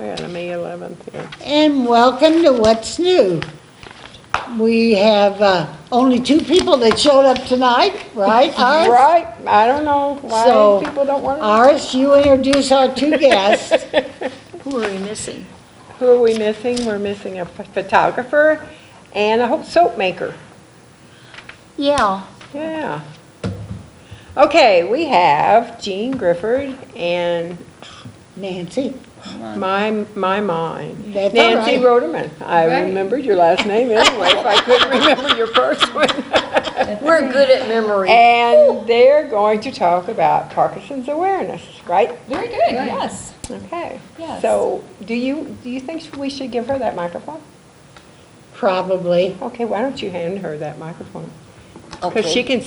I got a May 11th here. And welcome to What's New. We have only 2 people that showed up tonight, right? Ours? Right, I don't know So, why people don't want to. Ours, you introduce our 2 guests. Who are we missing? Who are we missing? We're missing a photographer and a soap maker. Yeah. Yeah. Okay, we have Jean Grifford and Nancy. my mind. That's all Nancy right. Roderman. I Right. remembered your last name anyway, if I couldn't remember your first one. We're good at memory. And they're going to talk about Parkinson's awareness, right? Very good, yes. Okay. Yes. So, do you think we should give her that microphone? Probably. Okay, why don't you hand her that microphone? Because Okay. she can,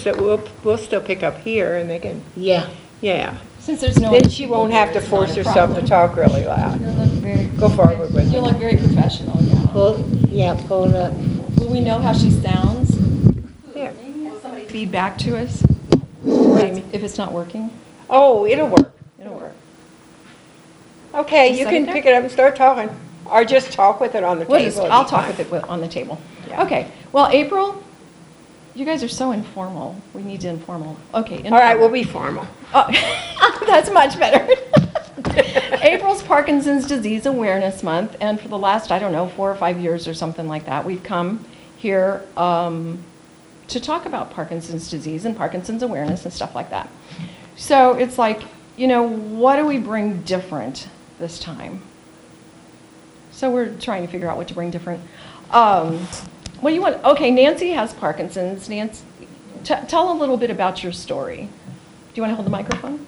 we'll still pick up here and they can, Yeah. yeah. Since there's no. Then she won't have to force herself to talk really loud. You'll look very. Go forward with You'll it. look very professional, yeah. Pull it up. Will we know how she sounds? Yeah. Will somebody feedback to us What do you mean? if it's not working? Oh, it'll work. It'll work. Okay, Just you set can it there? pick it up and start talking. Or just talk with it on the We'll table. just, it'll I'll be talk fine. with it on the table. Yeah. Okay, well, April, you guys are so informal. We need to informal. Okay. All right, we'll informal. be formal. Oh, that's much better. April's Parkinson's Disease Awareness Month, and for the last, I don't know, 4 or 5 years or something like that, we've come here to talk about Parkinson's disease and Parkinson's awareness and stuff like that. So it's like, what do we bring different this time? So we're trying to figure out what to bring different. What do you want? Okay, Nancy has Parkinson's. Nancy, tell a little bit about your story. Do you want to hold the microphone?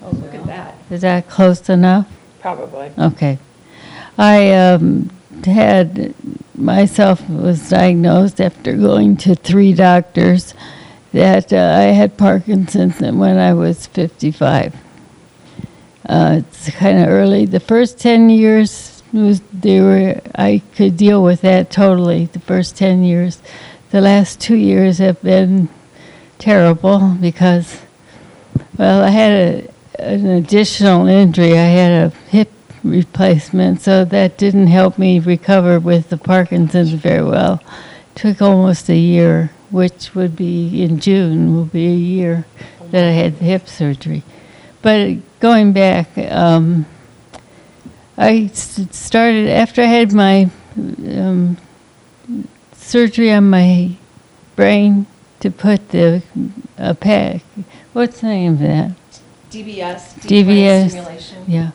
Oh, look at that. Is that close enough? Probably. Okay. I was diagnosed after going to 3 doctors that I had Parkinson's when I was 55. It's kind of early. The first 10 years I could deal with that totally. The first 10 years. The last 2 years have been terrible because, well, I had an additional injury. I had a hip replacement, so that didn't help me recover with the Parkinson's very well. Took almost a year, which would be in June, will be a year that I had the hip surgery. But going back, I started, after I had my surgery on my brain to put the pack, what's the name of that? DBS, deep brain DBS. stimulation. Yeah.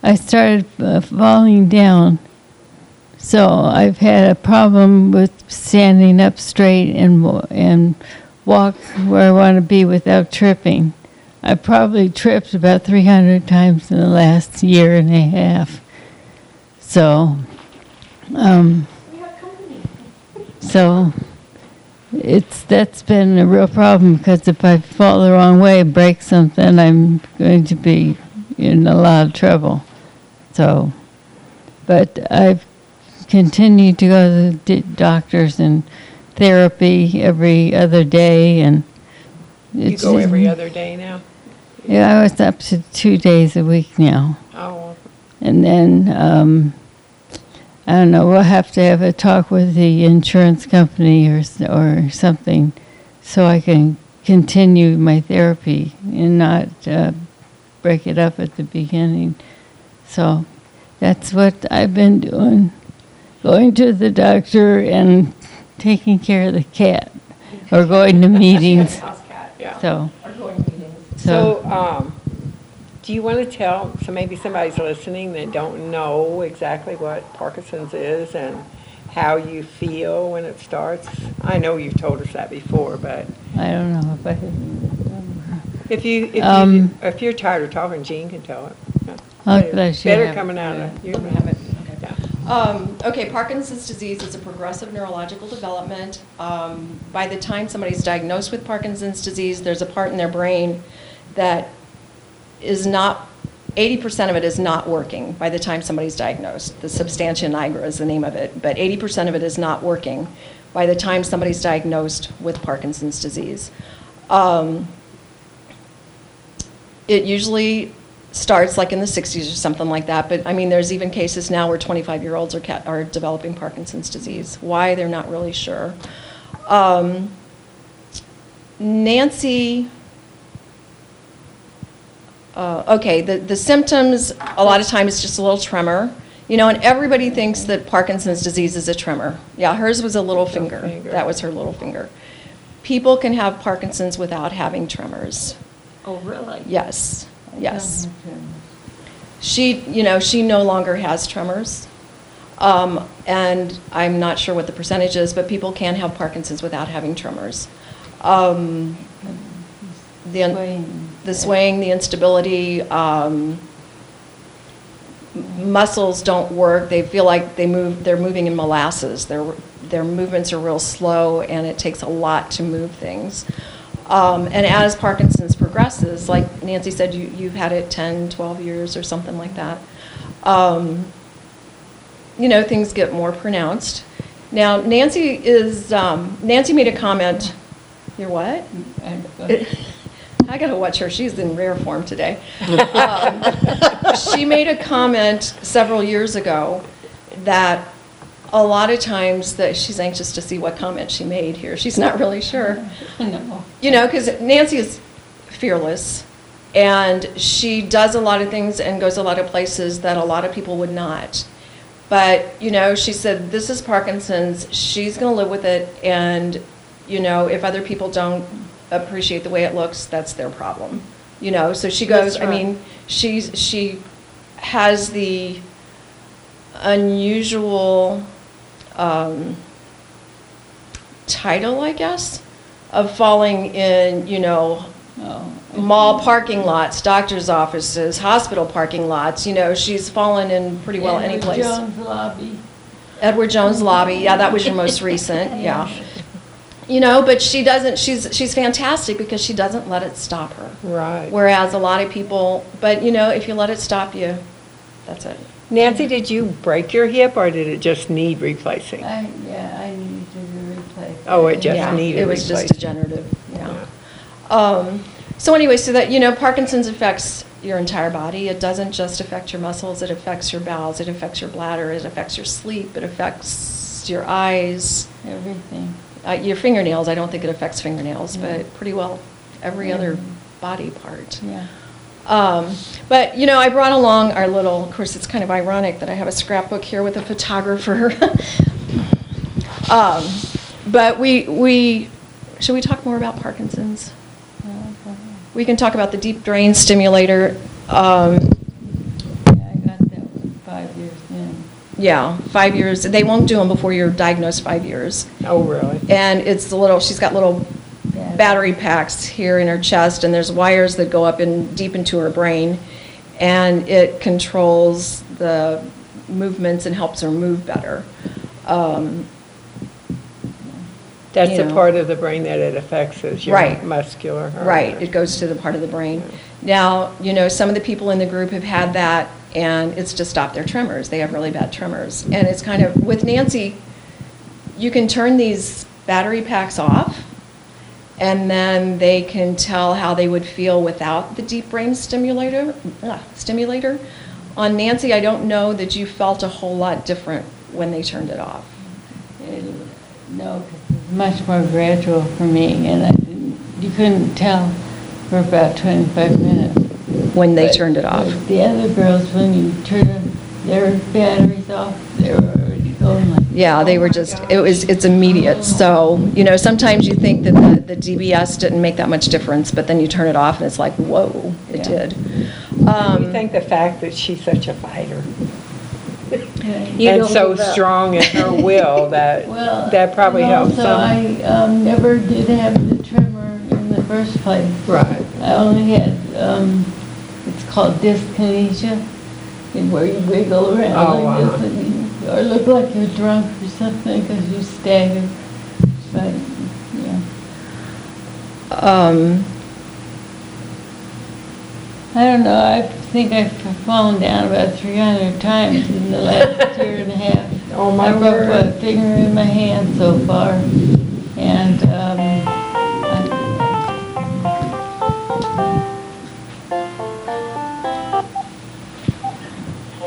I started falling down. So I've had a problem with standing up straight and walk where I want to be without tripping. I probably tripped about 300 times in the last year and a half. So, that's been a real problem because if I fall the wrong way, break something, I'm going to be in a lot of trouble. So, but I've continued to go to the doctors and therapy every other day, and You go every other day now? Yeah, I was up to 2 days a week now. Oh, And then, I don't know, we'll have to have a talk with the insurance company or something so I can continue my therapy and not break it up at the beginning. So that's what I've been doing, going to the doctor and taking care of the cat or going to meetings. House cat. yeah. So, Or going to meetings. So, do you want to tell, so maybe somebody's listening that don't know exactly what Parkinson's is and how you feel when it starts? I know you've told us that before, but I don't know if I... if you're tired of talking, Jean can tell it. Yeah. Oh, bless you. Better coming out of you. Let me have it. Yeah. Okay, Parkinson's disease is a progressive neurological development. By the time somebody's diagnosed with Parkinson's disease, there's a part in their brain that is not, 80% of it is not working by the time somebody's diagnosed. The substantia nigra is the name of it, but 80% of it is not working by the time somebody's diagnosed with Parkinson's disease. It usually starts like in the 60s or something like that. But I mean, there's even cases now where 25-year-olds are developing Parkinson's disease. Why, they're not really sure. Nancy, okay, the symptoms, a lot of times it's just a little tremor. You know, and everybody thinks that Parkinson's disease is a tremor. Yeah, hers was a little finger. That was her little finger. People can have Parkinson's without having tremors. Oh, really? Yes, yes. She no longer has tremors. And I'm not sure what the percentage is, but people can have Parkinson's without having tremors. The swaying, the instability, muscles don't work. They feel like they're moving in molasses. Their movements are real slow, and it takes a lot to move things. And as Parkinson's progresses, like Nancy said, you've had it 10, 12 years or something like that. Things get more pronounced. Now, Nancy made a comment. You're what? I gotta watch her. She's in rare form today. She made a comment several years ago that a lot of times that she's anxious to see what comment she made here. She's not really sure. No. Because Nancy is fearless, and she does a lot of things and goes a lot of places that a lot of people would not. But, she said, this is Parkinson's. She's going to live with it, and, if other people don't appreciate the way it looks, that's their problem. So she goes, That's right. she has the unusual title, I guess, of falling in, mall parking lots, doctor's offices, hospital parking lots. She's fallen in pretty well any place. Jones Lobby. Edward Jones Lobby, yeah, that was your most recent, yeah. But she doesn't, she's fantastic because she doesn't let it stop her. Right. Whereas a lot of people, but if you let it stop you, that's it. Nancy, did you break your hip, or did it just need replacing? I needed to replace. Oh, it just Yeah, needed it was replacing. just degenerative, yeah. So anyway, so that, Parkinson's affects your entire body. It doesn't just affect your muscles, it affects your bowels, it affects your bladder, it affects your sleep, it affects your eyes, Everything. your fingernails. I don't think it affects fingernails, Yeah. but pretty well every other body part. Yeah. But, I brought along our little, of course, it's kind of ironic that I have a scrapbook here with a photographer. But should we talk more about Parkinson's? We can talk about the deep brain stimulator. Yeah, I got that one 5 years in. Yeah, 5 years. They won't do them before you're diagnosed 5 years. Oh, really? And it's she's got little battery packs here in her chest, and there's wires that go up deep into her brain, and it controls the movements and helps her move better. That's the know. part of the brain that it affects is your Right. muscular. or- Right, it goes to the part of the brain. Now, some of the people in the group have had that, and it's just stopped their tremors. They have really bad tremors. And it's kind of, with Nancy, you can turn these battery packs off, and then they can tell how they would feel without the deep brain stimulator. On Nancy, I don't know that you felt a whole lot different when they turned it off. No, 'cause it's much more gradual for me, and you couldn't tell for about 25 minutes. When they But turned it off. The other girls, when you turn their batteries off, they were already going like. Yeah, they were just, it's immediate. So, sometimes you think that the DBS didn't make that much difference, but then you turn it off and it's like, whoa, it Yeah. did. You think the fact that she's such a fighter You and don't so give up. strong in her will that Well, that probably and helps also, some. I never did have the tremor in the first place. Right. I only had, it's called dyskinesia, where you wiggle around Oh, like wow. this, or look like you're drunk or something because you stagger. But, yeah. I don't know, I think I've fallen down about 300 times in the last year and a half. Oh, my I broke word. a finger in my hand so far, and,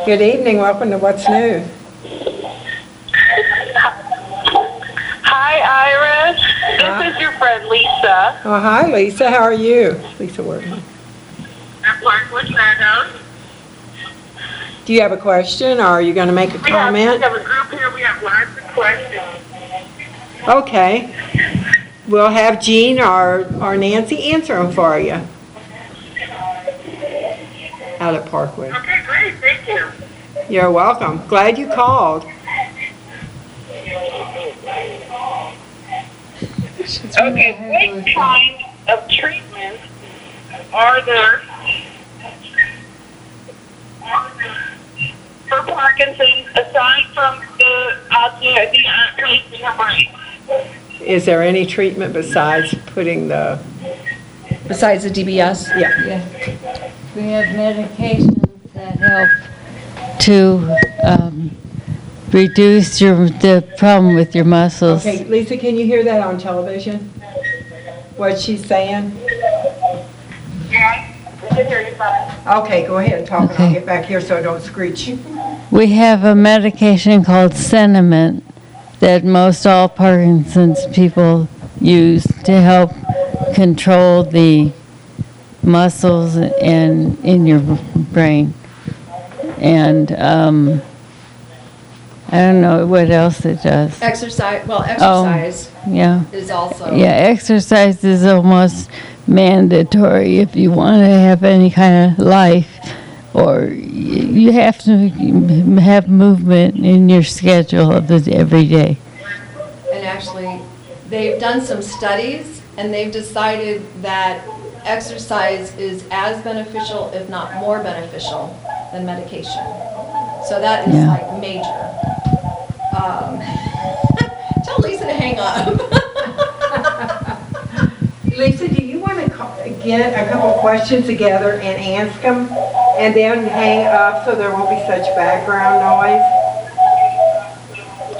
Good evening, welcome to What's New. Hi, Iris. This is your friend Lisa. Oh, hi, Lisa, how are you? Lisa Wortman. At Parkwood Meadows. Do you have a question, or are you going to make a We comment? have a group here. We have lots of questions. Okay. We'll have Jean or Nancy answer them for you. Out at Parkwood. Okay, great. Thank you. You're welcome. Glad you called. Okay, what kind of treatments are there for Parkinson's aside from the placing your brain? Is there any treatment besides putting the, Besides the DBS? yeah, We have medications that help to reduce the problem with your muscles. okay, Lisa, can you hear that on television? What she's saying? Yeah, I can hear you fine. Okay, go ahead and talk, and I'll Okay. get back here so I don't screech. We have a medication called Cinnamon that most all Parkinson's people use to help control the muscles and in your brain. And I don't know what else it does. Exercise, well, Oh. exercise Yeah. is also. Yeah, exercise is almost mandatory if you want to have any kind of life, or you have to have movement in your schedule of every day. And actually, they've done some studies, and they've decided that exercise is as beneficial, if not more beneficial, than medication. So that is Yeah. like major. Tell Lisa to hang up. Lisa, do you want to get a couple questions together and ask them, and then hang up so there won't be such background noise?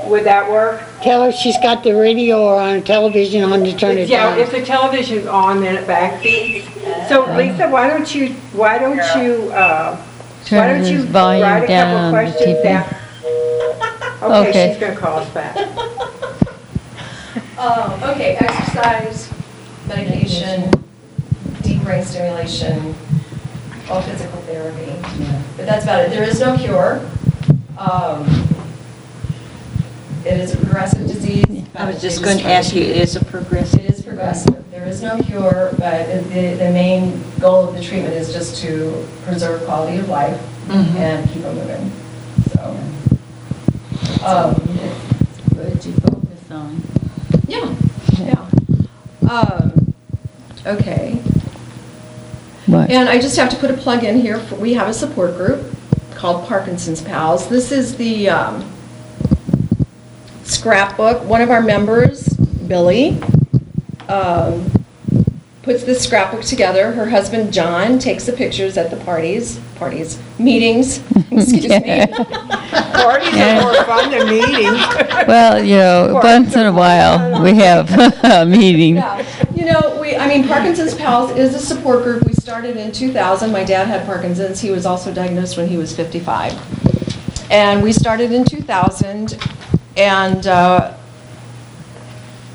Would that work? Tell her she's got the radio or on television on to turn it Yeah, down. if the television's on, then it backfeeds. So Lisa, why don't you Turn this volume write a down couple on the questions TV. down? Okay, Okay. she's gonna call us back. Okay, exercise, medication, deep brain stimulation, all physical therapy. But that's about it. There is no cure. It is a progressive disease. I was just going to ask you, it is a progressive? It is progressive. There is no cure, but the main goal of the treatment is just to preserve quality of life and keep them moving. So, What you focus on. yeah, yeah. Okay. What? And I just have to put a plug in here. We have a support group called Parkinson's Pals. This is the scrapbook. One of our members, Billy, puts this scrapbook together. Her husband, John, takes the pictures at the meetings, excuse me. Parties are more fun than meetings. Well, once in a while, we have a meeting. Yeah, Parkinson's Pals is a support group. We started in 2000. My dad had Parkinson's. He was also diagnosed when he was 55. And we started in 2000, and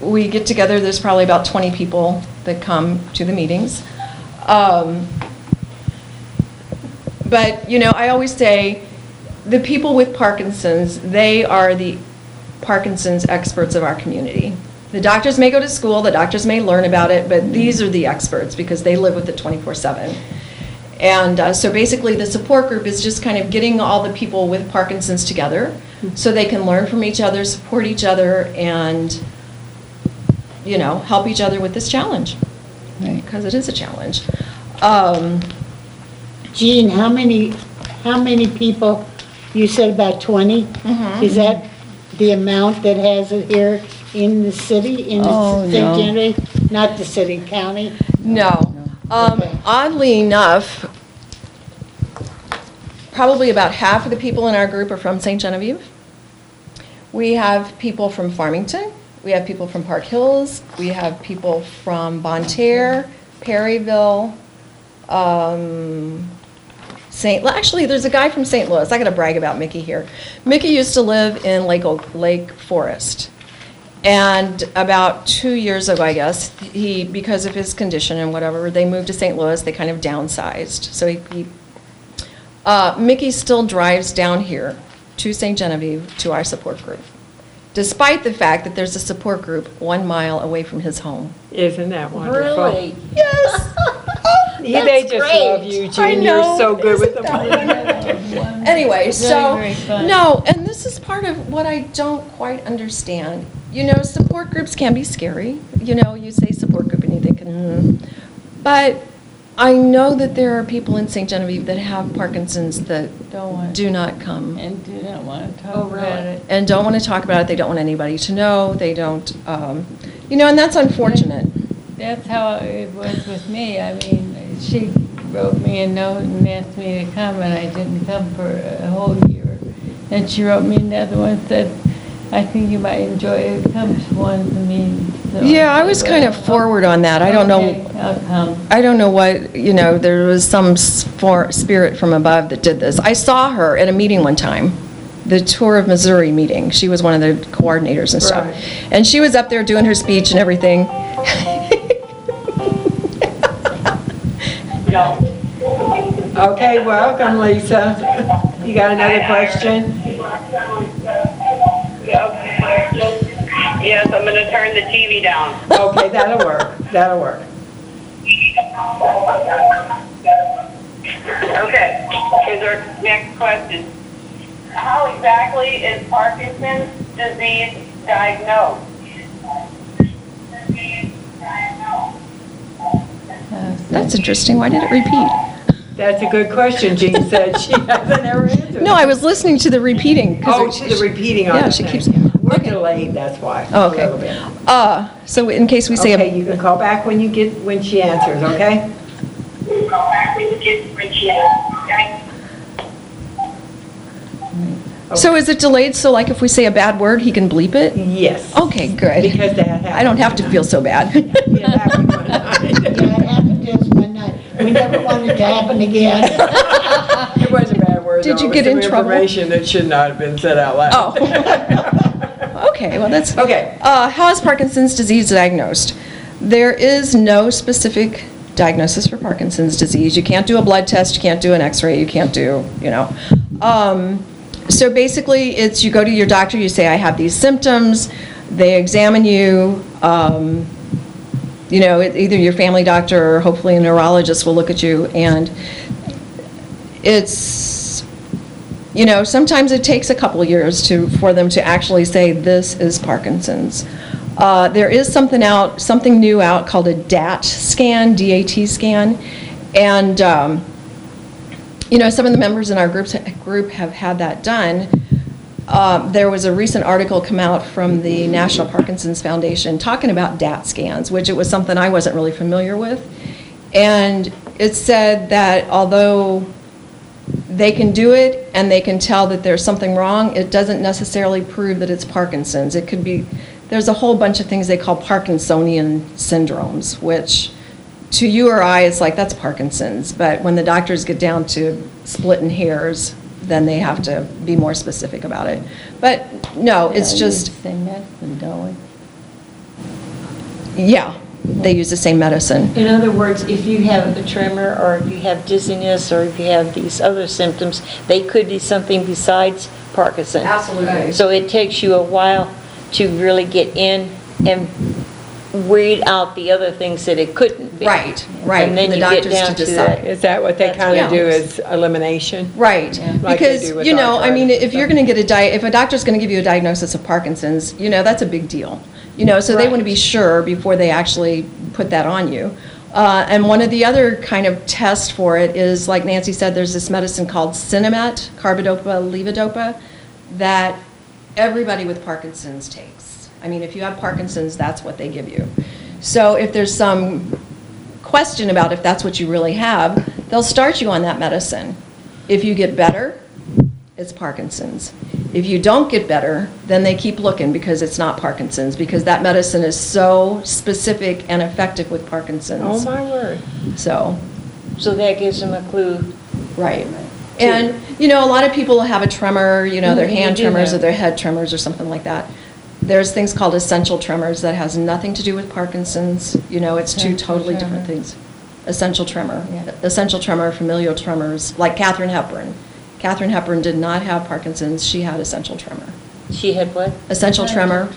we get together. There's probably about 20 people that come to the meetings. But, I always say, the people with Parkinson's, they are the Parkinson's experts of our community. The doctors may go to school, the doctors may learn about it, but these are the experts because they live with it 24/7. And so basically the support group is just kind of getting all the people with Parkinson's together so they can learn from each other, support each other, and, help each other with this challenge. Right. Because it is a challenge. Jean, how many people, you said about 20? Is that the amount that has it here in the city, in Oh, the St. no. Genevieve? Not the city, county? No. Okay. Oddly enough, probably about half of the people in our group are from St. Genevieve. We have people from Farmington. We have people from Park Hills. We have people from Bonne Terre, Perryville, Actually, there's a guy from St. Louis. I got to brag about Mickey here. Mickey used to live in Lake Forest. And about 2 years ago, I guess, because of his condition and whatever, they moved to St. Louis. They kind of downsized. So Mickey still drives down here to St. Genevieve to our support group, despite the fact that there's a support group 1 mile away from his home. Isn't that wonderful? Really? Yes. Yeah, they just great. love you, I Jean. know. You're so good with them. Anyway, so, very fun. no, and this is part of what I don't quite understand. You know, support groups can be scary. You know, you say support group and you think, But I know that there are people in St. Genevieve that have Parkinson's that Don't want- do not come And do not want to talk Oh, really? about it. and don't want to talk about it. They don't want anybody to know. They don't, and that's unfortunate. That's how it was with me. I mean, she wrote me a note and asked me to come, and I didn't come for a whole year. And she wrote me another one and said, I think you might enjoy it. Come to one of the meetings. So Yeah, I was kind of forward on that. I don't know. Okay, I'll come. I don't know what, there was some spirit from above that did this. I saw her at a meeting one time, the Tour of Missouri meeting. She was one of the coordinators and stuff. Right. And she was up there doing her speech and everything. Okay, welcome, Lisa. You got another question? Yes, I'm going to turn the TV down. Okay, that'll work. That'll work. Okay, here's our next question. How exactly is Parkinson's disease diagnosed? That's interesting. Why did it repeat? That's a good question, Jean said. She hasn't ever answered. No, I was listening to the repeating. 'cause Oh, it- she's repeating on Yeah, the she thing. keeps- We're okay. delayed, that's why. Oh, a little okay. bit. So in case we say, Okay, you can call back when she answers, okay? so is it delayed, so like if we say a bad word, he can bleep it? Yes. Okay, good. Because that happened. I don't have to feel so bad. It happened one night. Yeah, it happened just one night. We never wanted it to happen again. It was a bad word, Did though. you It get was in some trouble? information that should not have been said out loud. Oh. Okay, well, that's. Okay. How is Parkinson's disease diagnosed? There is no specific diagnosis for Parkinson's disease. You can't do a blood test, you can't do an x-ray, you can't do, So basically, it's you go to your doctor, you say, I have these symptoms, they examine you, either your family doctor or hopefully a neurologist will look at you, and it's, sometimes it takes a couple years for them to actually say, this is Parkinson's. There is something new out called a DAT scan, D-A-T scan, and, some of the members in our group have had that done. There was a recent article come out from the National Parkinson's Foundation talking about DAT scans, which it was something I wasn't really familiar with. And it said that although they can do it and they can tell that there's something wrong, it doesn't necessarily prove that it's Parkinson's. It could be, there's a whole bunch of things they call Parkinsonian syndromes, which to you or I, it's like, that's Parkinson's. But when the doctors get down to splitting hairs, then they have to be more specific about it. But no, it's Yeah, just, use the same medicine, don't we? yeah, they use the same medicine. In other words, if you have a tremor, or if you have dizziness, or if you have these other symptoms, they could be something besides Parkinson's. Absolutely. So it takes you a while to really get in and weed out the other things that it couldn't be. Right. And then The you get doctors down to to decide. that. Is that what they That's kind yeah. of do, is elimination? Right, Like they because, do with I mean, arthritis if you're going to get if a doctor's going to give you a diagnosis of Parkinson's, that's a big deal. So they want to be sure before they actually put that on you. And one of the other kind of tests for it is, like Nancy said, there's this medicine called Sinemet, carbidopa, levodopa, that everybody with Parkinson's takes. I mean, if you have Parkinson's, that's what they give you. So if there's some question about if that's what you really have, they'll start you on that medicine. If you get better, it's Parkinson's. If you don't get better, then they keep looking because it's not Parkinson's, because that medicine is so specific and effective with Oh, Parkinson's. my word. So, So that gives them a clue. right. And, a lot of people have a tremor, their hand do tremors or that. their head tremors or something like that. There's things called essential tremors that has nothing to do with Parkinson's, it's two totally different things. Essential tremor. Essential tremor, familial tremors, like Katharine Hepburn. Katharine Hepburn did not have Parkinson's, she had essential tremor. She had what? Essential tremor,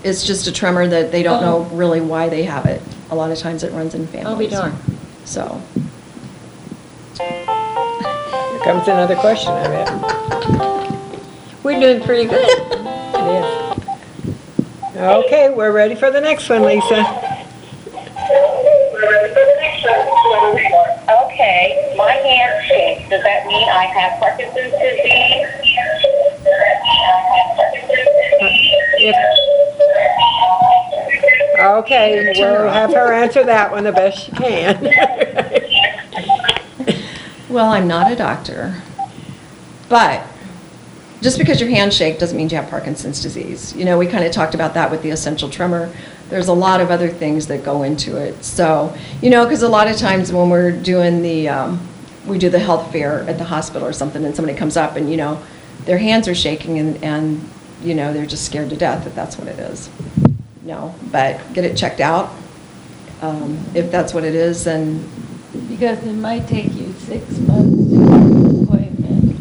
it's just a tremor that they don't know really why they have it. A lot of times it runs in families. I'll be darned. So, Here comes another question, I bet. We're doing pretty good. It is. Okay, we're ready for the next one, Lisa. Okay, my hand shakes. Does that mean I have Parkinson's disease? Okay, we'll have her answer that one the best she can. well, I'm not a doctor, but just because your hands shake doesn't mean you have Parkinson's disease. We kind of talked about that with the essential tremor. There's a lot of other things that go into it. So, because a lot of times when we're doing we do the health fair at the hospital or something, and somebody comes up and, their hands are shaking and they're just scared to death if that's what it is. No, but get it checked out. If that's what it is, then Because it might take you 6 months to get an appointment.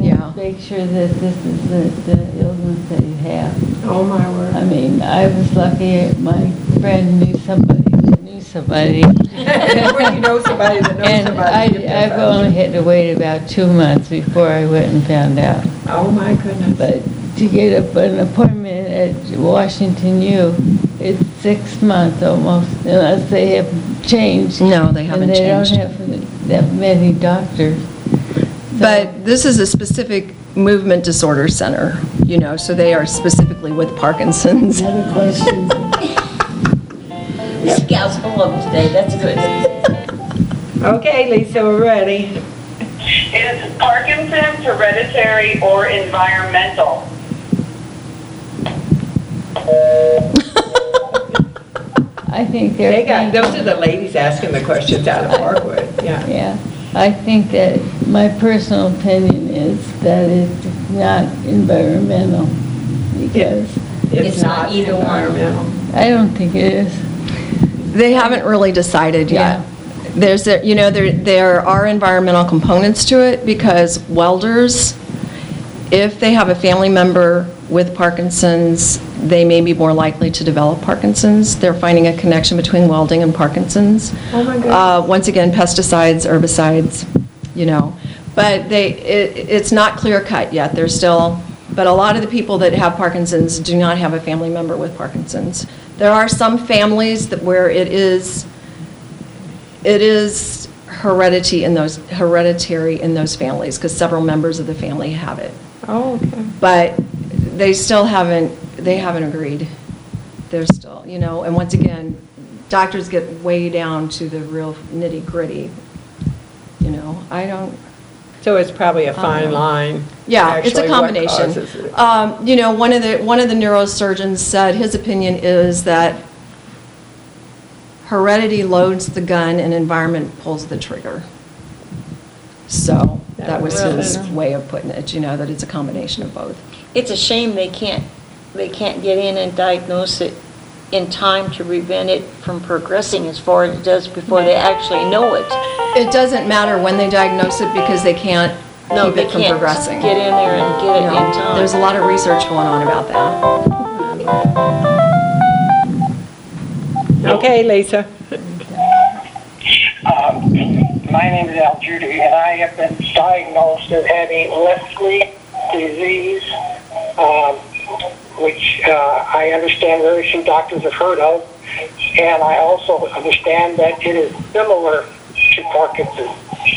Yeah. To make sure that this is the illness that you have. Oh, my word. I mean, I was lucky, my friend knew somebody that knew somebody. When you know somebody that knows And somebody. I've only had to wait about 2 months before I went and found out. Oh, my goodness. But to get an appointment at Washington U, it's 6 months almost, unless they have changed. No, they haven't changed. And they don't have that many doctors. But this is a specific movement disorder center, so they are specifically with Parkinson's. Another question. This gal's full of them today, that's good. Okay, Lisa, we're ready. Is Parkinson's hereditary or environmental? I think they're. Those are the ladies asking the questions out of Parkwood, yeah. Yeah, I think that my personal opinion is that it's not environmental, because It's not either one. environmental. I don't think it is. They haven't really decided yet. Yeah. There are environmental components to it, because welders, if they have a family member with Parkinson's, they may be more likely to develop Parkinson's. They're finding a connection between welding and Parkinson's. Oh, my goodness. Once again, pesticides, herbicides, But it's not clear cut yet. There's still, but a lot of the people that have Parkinson's do not have a family member with Parkinson's. There are some families where it is hereditary in those families, because several members of the family have it. Oh, okay. But they still haven't agreed. They're still, and once again, doctors get way down to the real nitty gritty. I don't. So it's probably a fine line. Yeah, it's a actually, what combination. causes it. One of the neurosurgeons said his opinion is that heredity loads the gun and environment pulls the trigger. So that was his way of putting it, that it's a combination of both. It's a shame they can't get in and diagnose it in time to prevent it from progressing as far as it does before they actually know it. It doesn't matter when they diagnose it, because they can't No, keep they it from can't progressing. get in there and get it in time. There's a lot of research going on about that. Okay, Lisa. My name is Al Judy, and I have been diagnosed as having Leslie disease, which I understand very few doctors have heard of, and I also understand that it is similar to Parkinson's.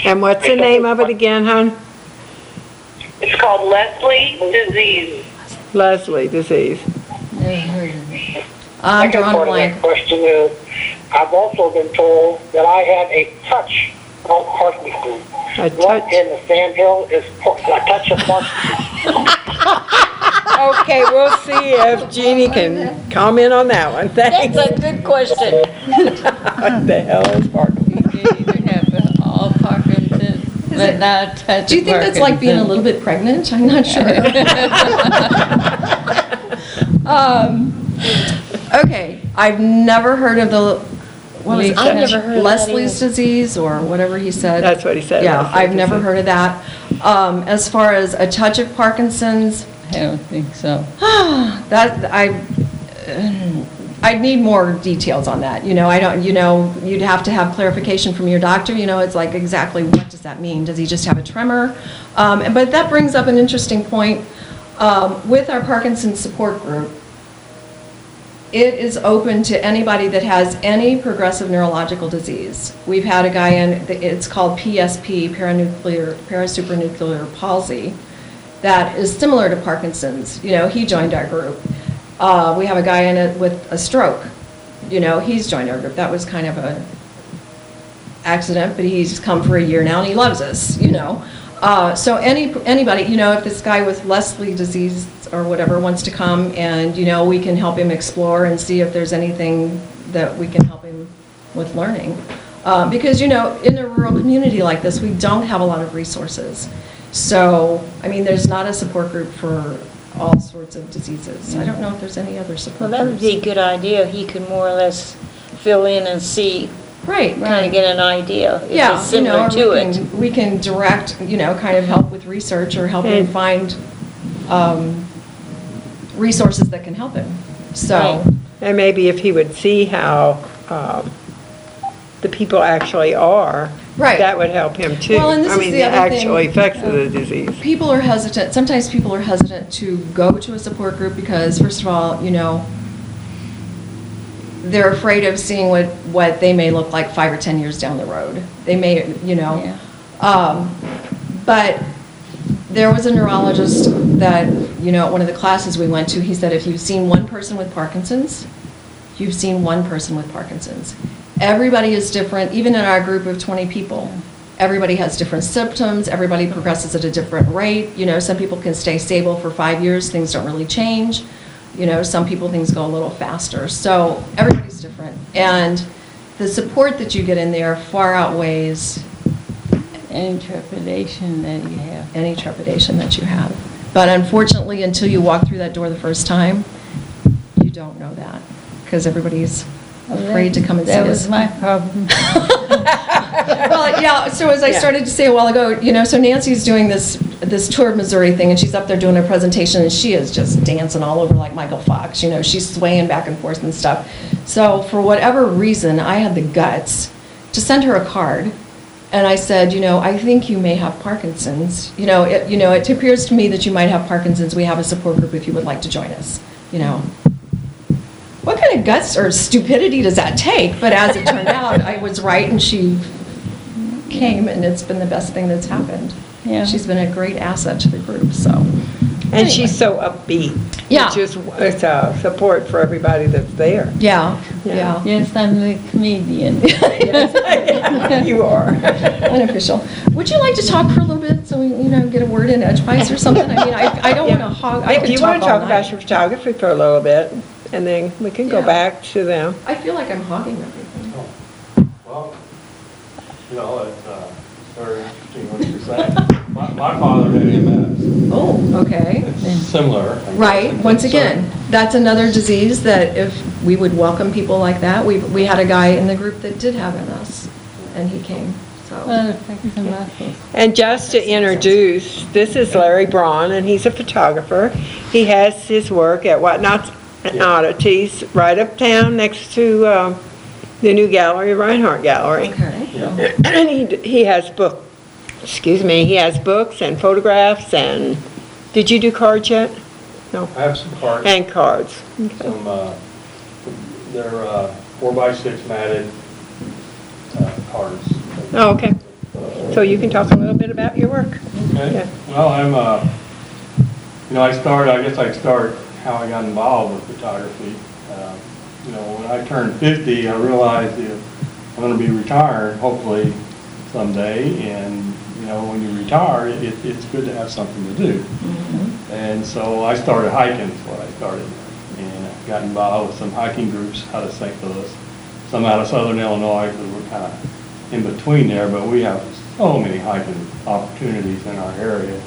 And what's the name of it again, hon? It's called Leslie disease. Leslie disease. Never heard of it. I'm Second drawing a part of that blank. question is, I've also been told that I have a touch of Parkinson's. A What touch? in the sandhill is a touch of Parkinson's? Okay, we'll see if Jeannie can comment on that one. Thanks. That's a good question. What the hell is Parkinson's? You either have all Parkinson's. Is but not touch Do you think that's like being a little bit pregnant? I'm not sure. Okay, I've never heard of the, what was it? I've never heard of that Leslie's either. disease or whatever he said. That's what he said. Yeah, Leslie's I've never disease. heard of that. As far as a touch of Parkinson's, I don't think so. I'd need more details on that. I don't, you'd have to have clarification from your doctor. It's like exactly what does that mean? Does he just have a tremor? But that brings up an interesting point. With our Parkinson's support group, it is open to anybody that has any progressive neurological disease. We've had a guy in, it's called PSP, parasupernuclear palsy, that is similar to Parkinson's. He joined our group. We have a guy in it with a stroke. He's joined our group. That was kind of a accident, but he's come for a year now and he loves us, So anybody, if this guy with Leslie disease or whatever wants to come and, we can help him explore and see if there's anything that we can help him with learning. Because, in a rural community like this, we don't have a lot of resources. So, there's not a support group for all sorts of diseases. I don't know if there's any other Well, support that would groups. be a good idea. He could more or less fill in and see, Right, kind of get an idea if Yeah, it's similar to or it. we can direct, kind of help with research or help him find resources that can help him. So, Right. And maybe if he would see how the people actually are, Right. that would help him too. Well, and this is the other actual thing. effects of the disease. people are hesitant, sometimes people are hesitant to go to a support group because, first of all, they're afraid of seeing what they may look like 5 or 10 years down the road. They may, Yeah. But there was a neurologist that, at one of the classes we went to, he said, if you've seen one person with Parkinson's, you've seen one person with Parkinson's. Everybody is different, even in our group of 20 people. Everybody has different symptoms, everybody progresses at a different rate. Some people can stay stable for 5 years, things don't really change. Some people, things go a little faster. So everybody's different. And the support that you get in there far outweighs Any trepidation that you have. any trepidation that you have. But unfortunately, until you walk through that door the first time, you don't know that, because everybody's afraid to come and see That us. was my problem. Well, yeah, so as I started to say a while ago, so Nancy's doing this tour of Missouri thing, and she's up there doing a presentation, and she is just dancing all over like Michael Fox, she's swaying back and forth and stuff. So for whatever reason, I had the guts to send her a card, and I said, I think you may have Parkinson's. It appears to me that you might have Parkinson's. We have a support group if you would like to join us, What kind of guts or stupidity does that take? But as it turned out, I was right, and she came, and it's been the best thing that's happened. Yeah. She's been a great asset to the group, so. And she's so upbeat. Yeah. It's a support for everybody that's there. Yeah, Yeah. yeah. Yes, I'm the comedian. You are. Unofficial. Would you like to talk for a little bit, so we, get a word in edgewise or something? I don't want to hog, I If could you want to all talk night. about your photography for a little bit, and then we can go Yeah. back to them. I feel like I'm hogging everything. Well, it's very interesting what you're saying. My father had MS. Oh, okay. It's similar. Right, once again, that's another disease that if we would welcome people like that, we had a guy in the group that did have MS, and he came, so. Well, it affects the muscles. And just to introduce, this is Larry Braun, and he's a photographer. He has his work at Whatnot Oddities right uptown next to the new gallery, Reinhardt Gallery. Okay. Yeah. And he has he has books and photographs and, did you do cards yet? No. I have some cards. And cards. Some, they're 4x6 matted cards. Oh, okay. So you can talk a little bit about your work. Okay. Yeah. Well, I guess I start how I got involved with photography. When I turned 50, I realized I'm going to be retired, hopefully someday, and when you retire, it's good to have something to do. Mm-hmm. And so I started hiking, is what I started, and I got involved with some hiking groups out of St. Louis, some out of Southern Illinois, because we're kind of in between there, but we have so many hiking opportunities in our area.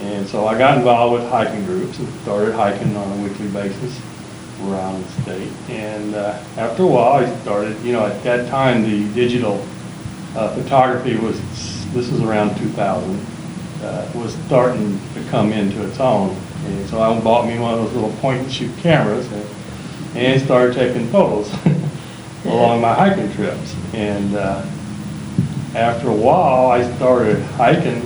And so I got involved with hiking groups and started hiking on a weekly basis around the state. And after a while, I started, at that time, the digital photography was, this was around 2000, was starting to come into its own. And so I bought me one of those little point-and-shoot cameras and started taking photos along my hiking trips. And after a while, I started hiking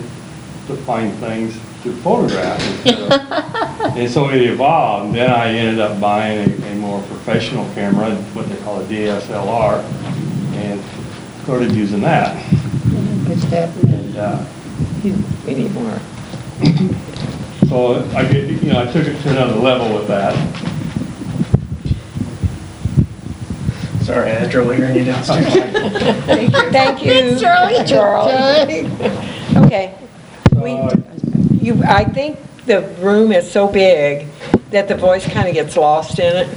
to find things to photograph. And so it evolved. Then I ended up buying a more professional camera, what they call a DSLR, and started using that. And, We need more. so I took it to another level with that. Sorry, I had trouble hearing you downstairs. Thank you. Thanks, Charlie. Charlie. Okay. I think the room is so big that the voice kind of gets lost in it.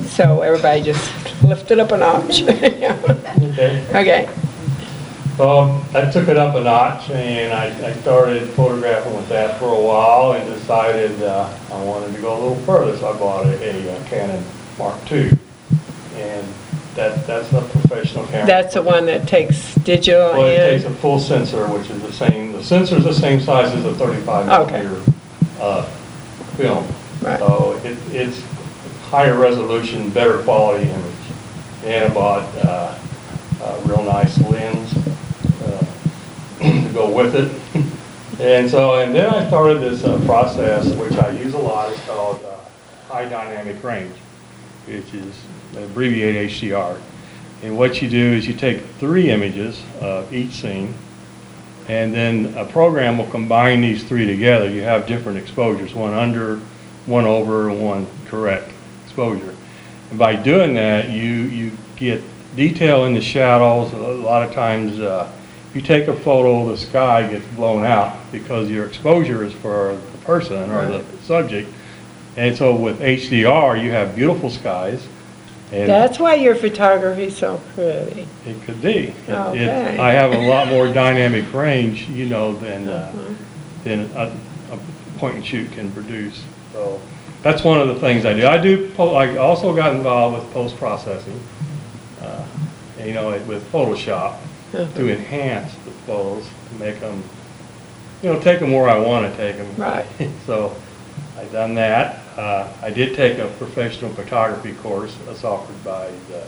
So everybody just lift it up a notch. Okay. Okay. So I took it up a notch, and I started photographing with that for a while, and decided I wanted to go a little further, so I bought a Canon Mark II, and that's a professional camera. That's the one that takes digital Well, it takes and, a full sensor, which is the same. The sensor's the same size as a 35 Okay. millimeter film, Right. so it's higher resolution, better quality image, and I bought a real nice lens to go with it. And then I started this process, which I use a lot. It's called high dynamic range, which is abbreviated HDR. And what you do is you take 3 images of each scene, and then a program will combine these 3 together. You have different exposures, one under, one over, and one correct exposure. And by doing that, you get detail in the shadows. A lot of times, you take a photo, the sky gets blown out because your exposure is for the person or the subject. And so with HDR, you have beautiful skies. And that's why your photography's so pretty. it could be. Okay. I have a lot more dynamic range, than a point and shoot can produce. So that's one of the things I do. I also got involved with post-processing, with Photoshop to enhance the photos, to make them, take them where I want to take them. Right. So I've done that. I did take a professional photography course that's offered by the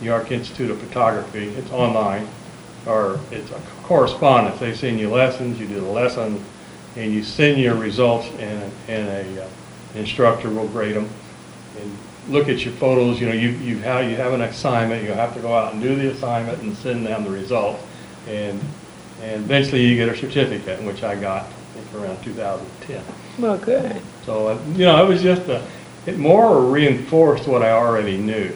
New York Institute of Photography. It's online, or it's a correspondence. They send you lessons, you do the lesson, and you send your results, and a instructor will grade them and look at your photos. You have an assignment. You have to go out and do the assignment and send them the results, and eventually you get a certificate, which I got around 2010. Well, good. So, it was just it more reinforced what I already knew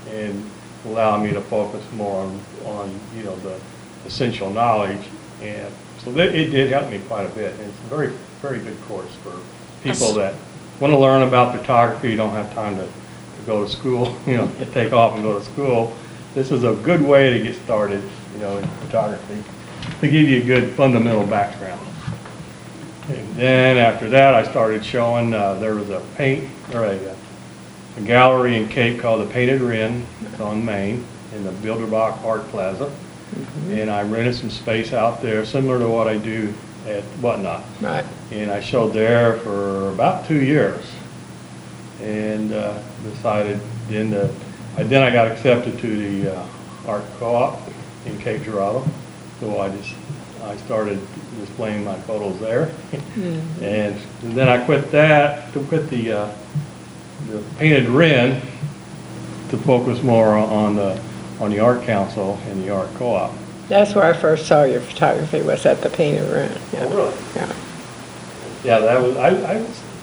and allowed me to focus more on the essential knowledge. And so it did help me quite a bit. And it's a very, very good course for people that want to learn about photography, don't have time to go to school, take off and go to school. This is a good way to get started, in photography, to give you a good fundamental background. And then after that, I started showing, there was a gallery in Cape called the Painted Wren. It's on Main in the Bilderbach Art Plaza. Mm-hmm. And I rented some space out there, similar to what I do at Whatnot. Right. And I showed there for about 2 years. And decided then I got accepted to the art co-op in Cape Girardeau. So I started displaying my photos there. Mm-hmm. And then I quit that to quit the Painted Wren to focus more on the Art Council and the Art Co-op. That's where I first saw your photography, was at the Painted Wren. Yeah. Oh, really? Yeah. Yeah, that was,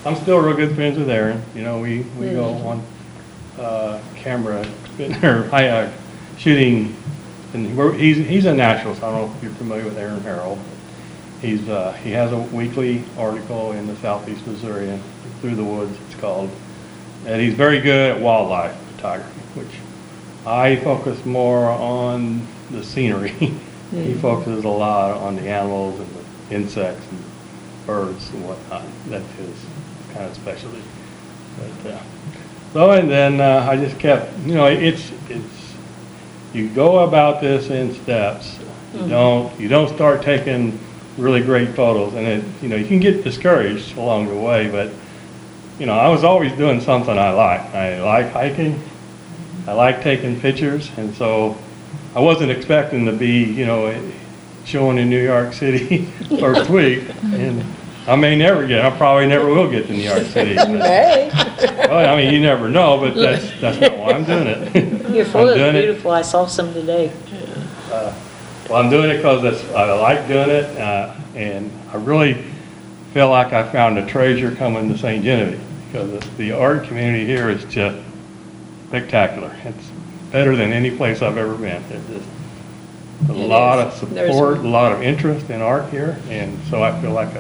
I'm still real good friends with Aaron. We go on camera, shooting, and he's a naturalist. I don't know if you're familiar with Aaron Harold. He has a weekly article in the Southeast Missourian, Through the Woods it's called, and he's very good at wildlife photography, which I focus more on the scenery He focuses a lot on the animals and the insects and birds and whatnot. That's his kind of specialty. But, so, and then I just kept, it's, you go about this in steps. You don't start taking really great photos, and you can get discouraged along the way, but, I was always doing something I like. I like hiking. I like taking pictures, and so I wasn't expecting to be, showing in New York City first week, and I probably never will get to New York City. You may. Well, I mean, you never know, but that's not why I'm doing it. Your I'm photo's doing it. beautiful, I saw some today. Well, I'm doing it because I like doing it, and I really feel like I found a treasure coming to St. Genevieve, because the art community here is just spectacular. It's better than any place I've ever been. It's just a lot of support, a lot of interest in art here, and so I feel like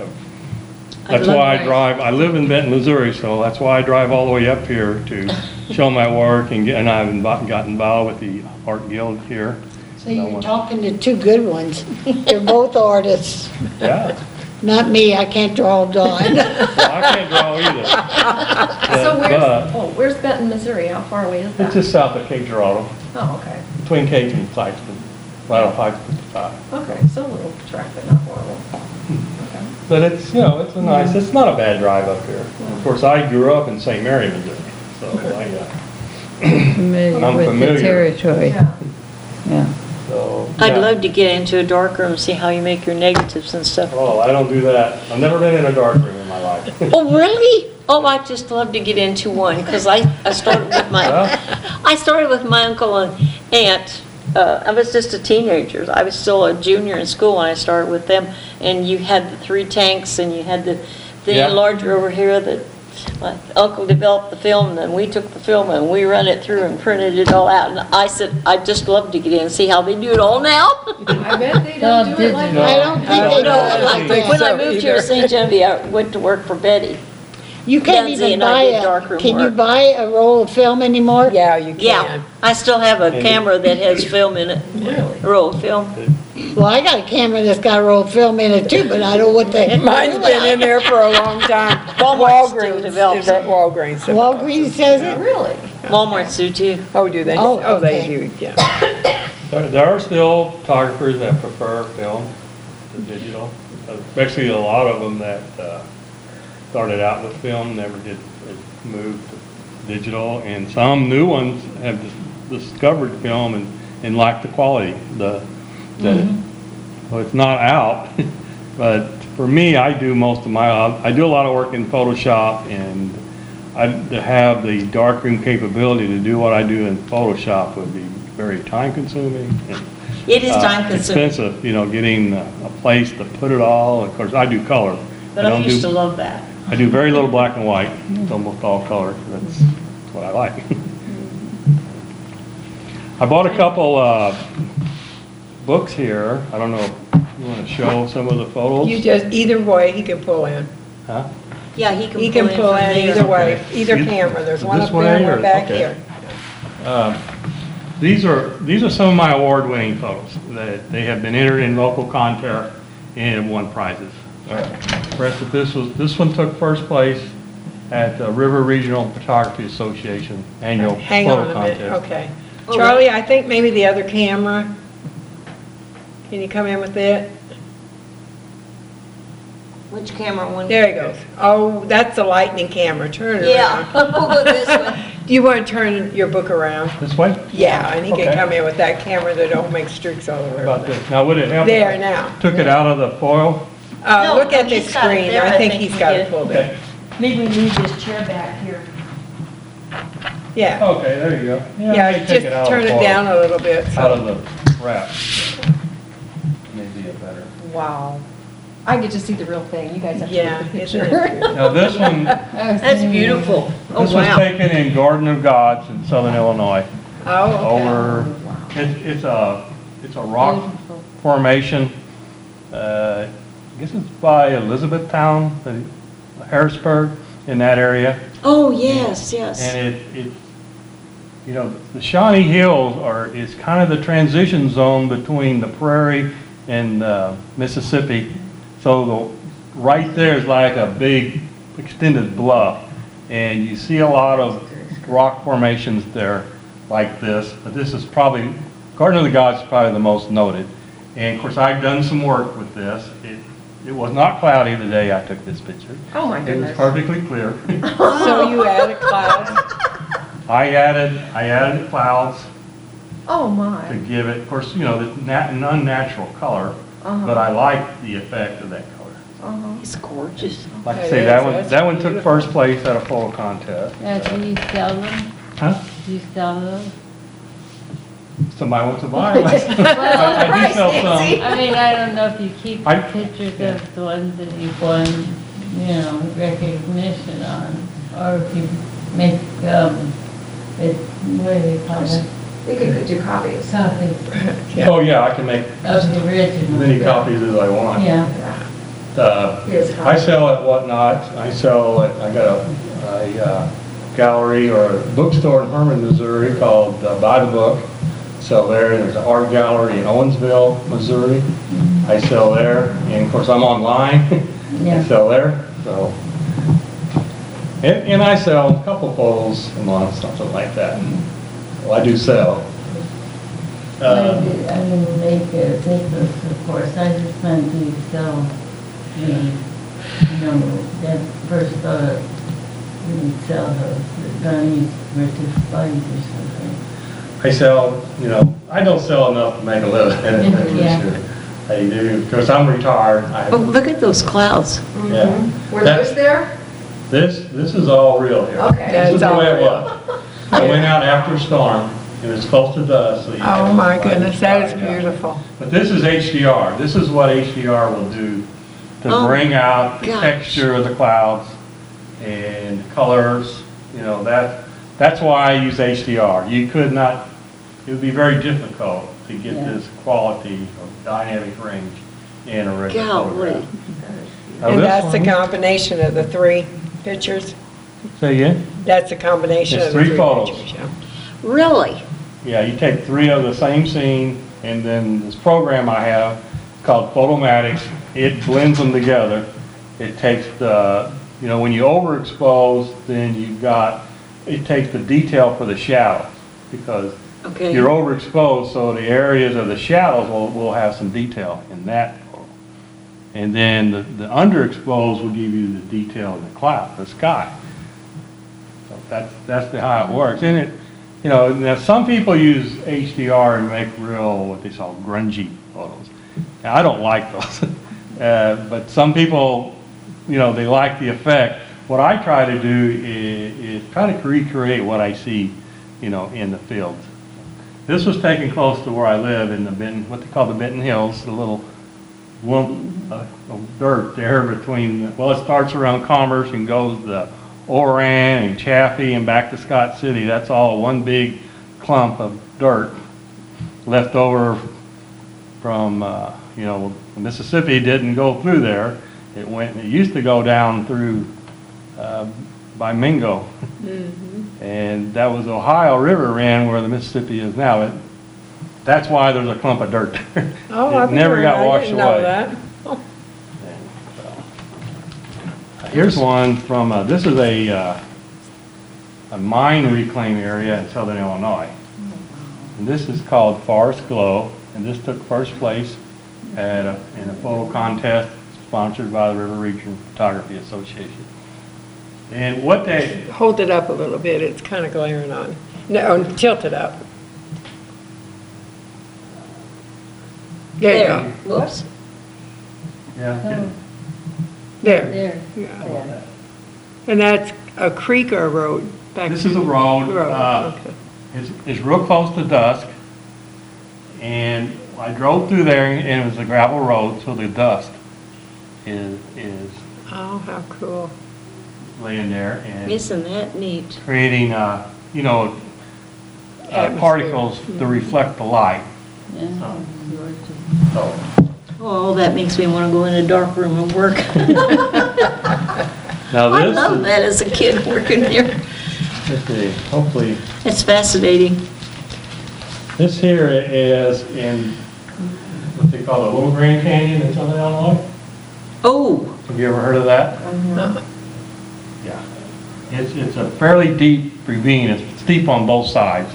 that's why I drive. I live in Benton, Missouri, so that's why I drive all the way up here to show my work, and I've gotten involved with the Art Guild here. So you're talking to two good ones. They're both artists. Yeah. Not me, I can't draw a dime. Well, I can't draw either. So where's Benton, Missouri? How far away is that? It's just south of Cape Girardeau, Oh, okay. between Cape and Sykeston, right on 555. Okay, so a little track, but not horrible. Okay. But it's, it's a nice, it's not a bad drive up here. Of course, I grew up in St. Mary, Missouri, so Familiar I'm with familiar. the territory. Yeah. Yeah. so. I'd yeah. love to get into a dark room, see how you make your negatives and stuff. Oh, I don't do that. I've never been in a dark room in my life. Oh, really? Oh, I just love to get into one, because I started with my uncle and aunt. I was just a teenager. I was still a junior in school when I started with them, and you had the 3 tanks, and you had the Yeah. enlarger over here that my uncle developed the film, and then we took the film and we run it through and printed it all out. And I said, I'd just love to get in and see how they do it all now. I bet they don't do it like No. I that. don't think they do it like that. When I so moved here to either. St. Genevieve, I went to work for Betty. You can't Lindsay even and I buy did darkroom can you work. buy a roll of film anymore? Yeah, you can. Yeah, I still have a camera that has film in it. Really? A roll of film. Well, I got a camera that's got a roll of film in it too, but I don't know what the heck. Mine's been in there for a long time. Walmart still Walgreens develops is at it. Walgreens. Walgreens says it? Really? Walmart's do too. Oh, do they? Oh, Oh, they okay. do, yeah. There are still photographers that prefer film to digital, especially a lot of them that started out with film, never did move to digital, and some new ones have discovered film and like the quality. So it's not out, but for me, I do most of I do a lot of work in Photoshop, and to have the darkroom capability to do what I do in Photoshop would be very time consuming. It is time consuming, Expensive, getting a place to put it all. Of course, I do color. but I used to love that. I do very little black and white. It's almost all color. That's what I like. I bought a couple books here. I don't know if you want to show some of the photos. You just, either way, he can pull in. Huh? Yeah, He can pull in either way, either camera. There's one up This way there and or- one back okay. here. These are some of my award-winning photos that they have been entered in local contest and have won prizes. The rest of this one took first place at the River Regional Photography Association annual Hang on photo a minute, contest. okay. Charlie, I think maybe the other camera, can you come in with it? Which camera one? There he goes. Oh, that's the lightning camera, turn it Yeah, around. we'll go this way. Do you want to turn your book around? This way? Yeah, and he can Okay. come in with that camera that don't make streaks all over. About this. Now, would it help? There, if I now. Took it out of the foil? No, Look at no, the he's got it screen, there. I I think think he's he got did. it pulled in. Okay. Maybe we move this chair back here. Yeah, Okay, there you go. I yeah, may just take it out of turn the it foil. down a little bit. so- Out of the wrap. Maybe a better. Wow. I get to see the real thing. You guys have to Yeah, look at the isn't picture. it beautiful? Now, this one, That's beautiful. Oh, this was wow. taken in Garden of Gods in southern Illinois. Oh, okay. Over, it's a rock formation. I guess it's by Elizabethtown, Harrisburg, in that area. Oh, yes, yes. And you know, the Shawnee Hills is kind of the transition zone between the prairie and Mississippi. So right there is like a big extended bluff. And you see a lot of rock formations there like this. But this is probably, Garden of the Gods is probably the most noted. And of course, I've done some work with this. It was not cloudy the day I took this picture. Oh, my It was goodness. perfectly clear. So you added clouds? I added clouds Oh, to my. give it, of course, you know, an unnatural color, but I like the effect of that color. It's gorgeous. Like I It say, is, that that's one took beautiful. first place at a photo contest. Now, do you sell them? Huh? Do you sell them? Somebody wants to buy them. I do sell some. I mean, I don't know if you keep I- the pictures of the ones that you've won, you know, recognition on, or if you make, what do they call it? We could do copies. Copies Oh, yeah, I can make of the original. as many copies as I want. Yeah. I sell at Whatnot, I got a gallery or a bookstore in Herman, Missouri called Buy the Book. Sell there, there's an art gallery in Owensville, Missouri. I sell there, and of course I'm online. I Yeah. sell there, so. And I sell a couple photos a month, something like that. Well, I do sell. I didn't make a difference, of course, I just meant to sell, that first thought, you sell the Chinese versus spice or something. I sell, you know, I don't sell enough to make a living. Yeah. I do, because I'm retired. Oh, look at those clouds. Yeah. Were That- those there? This is all real here. Okay. This is the That's way all it was. I went out after a storm, and it's close to dusk. So you Oh, have my to goodness, that is yeah. beautiful. But this is HDR. This is what HDR will do to Oh, bring out the gosh. texture of the clouds and colors. You know, that's why I use HDR. You could not, it would be very difficult to get Yeah. this quality of dynamic range in a regular Golly. photograph. Now And this that's the one- combination of the three pictures? Say again? That's the combination It's of the three three photos. pictures, yeah. Really? Yeah, you take three of the same scene, and then this program I have called Photomatics, it blends them together. It takes the, you know, when you overexpose, then it takes the detail for the shadows, because Okay. you're overexposed, so the areas of the shadows will have some detail in that photo. And then the underexposed will give you the detail in the cloud, the sky. So that's how it works. And it, you know, now some people use HDR and make real, what they call grungy photos. Now, I don't like those. But some people, you know, they like the effect. What I try to do is try to recreate what I see, you know, in the fields. This was taken close to where I live in the Benton, what they call the Benton Hills, the little lump of dirt there between, well, it starts around Commerce and goes to Oran and Chaffee and back to Scott City. That's all one big clump of dirt left over from, you know, Mississippi didn't go through there. It used to go down through by Mingo. And that was the Ohio River ran where the Mississippi is now. That's why there's a clump of dirt there. Oh, It I've never got I washed didn't know away. that. Here's one from, this is a mine reclaim area in southern Illinois. And this is called Forest Glow, and this took first place in a photo contest sponsored by the River Region Photography Association. And what they, Hold it up a little bit, it's kind of glaring on. No, tilt it up. There you go. Whoops. yeah, There. There. Yeah. And that's a creek or a road? Back this is a road. Road, okay. It's real close to dusk, and I drove through there, and it was a gravel road, so the dust is Oh, how cool. laying there and Isn't that neat? creating, you know, Atmosphere. particles to reflect the light. Yeah. So, Oh, that makes me want to go in a dark room and work. now I this love is, that as a kid working here. let's see, hopefully, It's fascinating. this here is in what they call the Little Grand Canyon in Southern Illinois. Oh, Have you ever heard of that? Yeah. It's a fairly deep ravine. It's steep on both sides.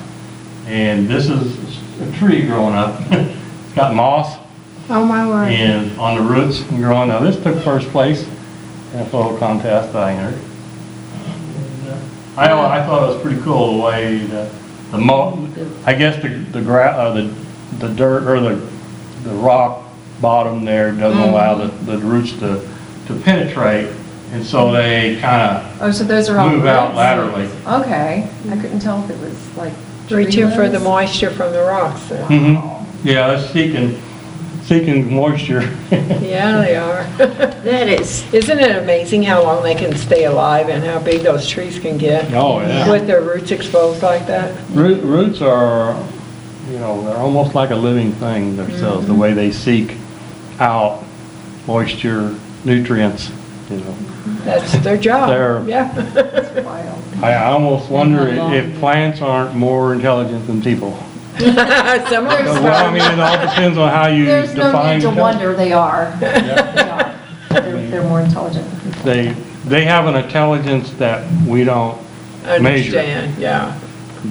And this is a tree growing up. It's got moss Oh, my word. and on the roots and growing. Now, this took first place in a photo contest that I entered. I thought it was pretty cool the way I guess the dirt or the rock bottom there doesn't allow the roots to penetrate, and so they kind Oh, so those are of all move out roots? laterally. Okay, I couldn't tell if it was like Reaching for the treeless. moisture from the rocks. Yeah, that's seeking moisture. Yeah, they are. that is, Isn't it amazing how long they can stay alive and how big those trees can get? Oh, yeah. With their roots exposed like that? Roots are, they're almost like a living thing themselves, the way they seek out moisture, nutrients, That's their job. They're- Yeah. Wild. I almost wonder if plants aren't more intelligent than people. Some of them Well, I mean, it all depends on how you There's no define need to intelligence. wonder, they are. They are. They're more intelligent than people. They have an intelligence that we don't measure, understand, yeah.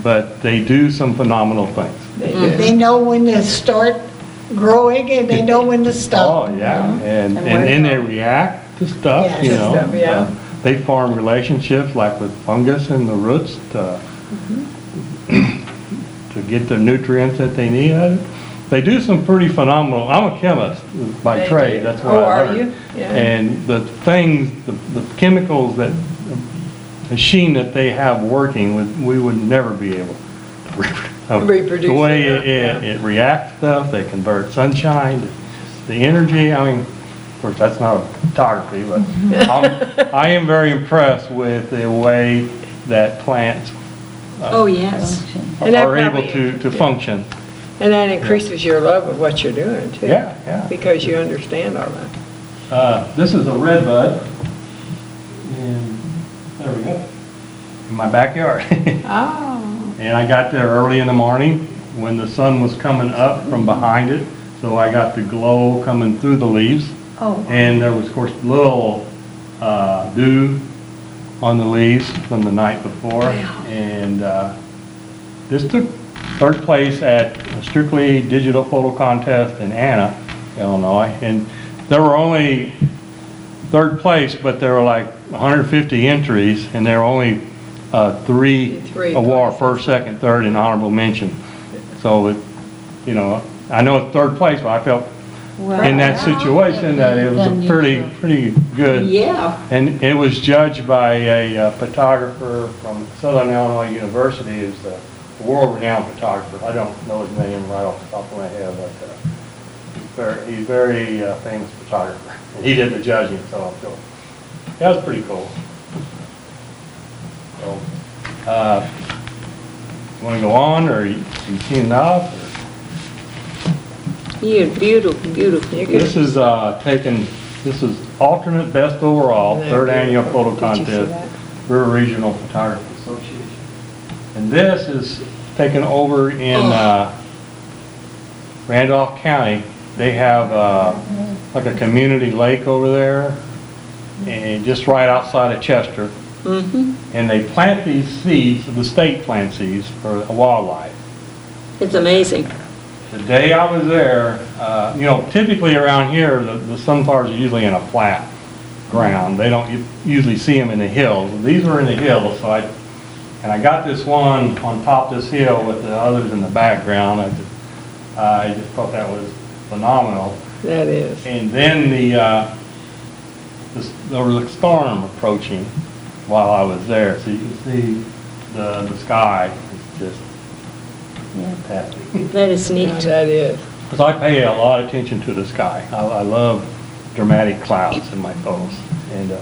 but they do some phenomenal things. They do. They know when to start growing and they know when to stop. Oh, yeah, and And where then to they go. react to stuff, Yes. you To know. stuff, yeah. They form relationships like with fungus and the roots to get the nutrients that they need out of it. They do some pretty phenomenal, I'm a chemist by They trade, do. that's what Oh, I are learned. you? Yeah. And the things, the chemicals that, machine that they have working, we would never be able to Reproduce The way it, yeah. it reacts stuff, they convert sunshine, the energy, I mean, of course, that's not photography, but I am very impressed with the way that plants oh, yes. And that are able probably- to function. And that increases your love of what you're doing too. Yeah, yeah. Because you understand all that. This is a red bud, and there we go, in my backyard. Oh. And I got there early in the morning when the sun was coming up from behind it, so I got the glow coming through the leaves. Oh, And there was, of course, little dew on the leaves from the night before. And this took third place at a strictly digital photo contest in Anna, Illinois. And there were only third place, but there were like 150 entries, and there were only three Three award, places. first, second, third, and honorable mention. So, I know it's third place, but I felt in that situation that it was a pretty good. Yeah. And it was judged by a photographer from Southern Illinois University, who's a world-renowned photographer. I don't know his name right off the top of my head, but he's very famous photographer. And he did the judging, so that was pretty cool. So, you want to go on, or you seen enough? Or? Yeah, beautiful, beautiful. This is this is alternate best overall, Isn't that third annual beautiful? photo Did you see contest, that? River Regional Photography Association. And this is taken over in Randolph County. They have like a community lake over there, and just right outside of Chester. Mm-hmm. And they plant these seeds, the state plants these for wildlife. It's amazing. The day I was there, typically around here, the sunflowers are usually in a flat ground. They don't usually see them in the hills. These were in the hills, so I got this one on top of this hill with the others in the background. I just thought that was phenomenal. That is. And then there was a storm approaching while I was there, so you can see the sky is just fantastic. That is Yeah, neat. that is. Because I pay a lot of attention to the sky. I love dramatic clouds in my photos. And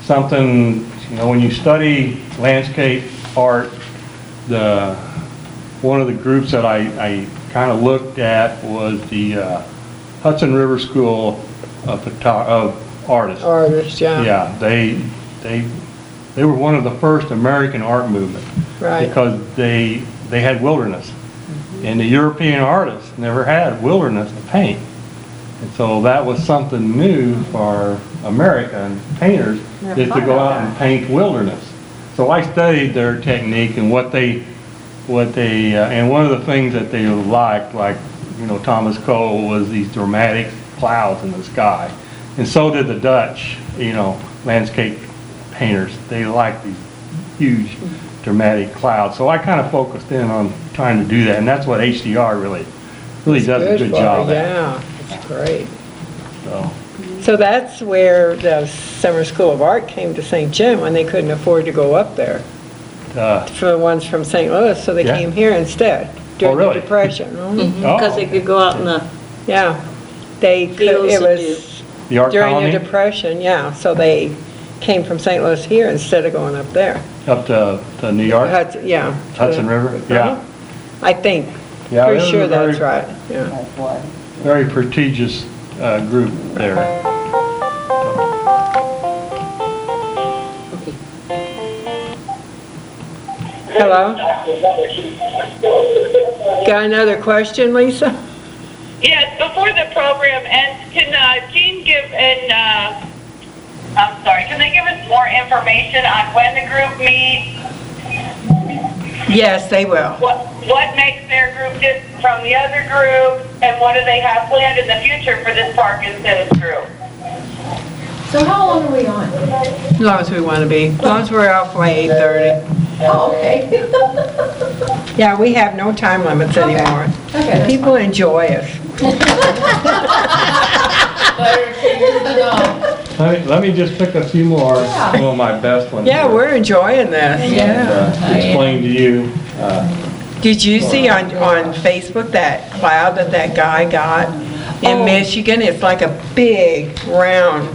something, when you study landscape art, one of the groups that I kind of looked at was the Hudson River School of Artists. Artists, yeah. Yeah, they they were one of the first American art movement. Right. Because they had wilderness. And the European artists never had wilderness to paint. And so that was something new for American painters, is to go out and paint wilderness. So I studied their technique and what they, and one of the things that they liked, like, you know, Thomas Cole, was these dramatic clouds in the sky. And so did the Dutch, you know, landscape painters. They liked these huge dramatic clouds. So I kind of focused in on trying to do that, and that's what HDR really does a good for job it, at. Yeah, it's great. So, So that's where the Summer School of Art came to St. Jim when they couldn't afford to go up there. For the ones from St. Louis, so they Yeah. came here instead during the really? Depression. Mhm. Because they could go out in the Yeah, they could, Fields it and was the art during the colony Depression, yeah, so they came from St. Louis here instead of going up there. up to New York, Yeah. Hudson River, yeah. I think, Yeah, it pretty was sure a very- that's right, yeah. Very prestigious group there. Hello? Got another question, Lisa? Yes, before the program ends, can Jean give can they give us more information on when the group meets? Yes, they will. What makes their group different from the other groups, and what do they have planned in the future for this Parkinson's group? So how long are we on? As long as we want to be, as long as we're out by 8:30. Oh, okay. Yeah, we have no time limits anymore. Okay, that's People enjoy us. Let me just pick a few more, some of my best ones. Yeah, here, we're enjoying this, and, yeah. explain to you. Did you see on Facebook that cloud that guy got in Michigan? It's like a big, round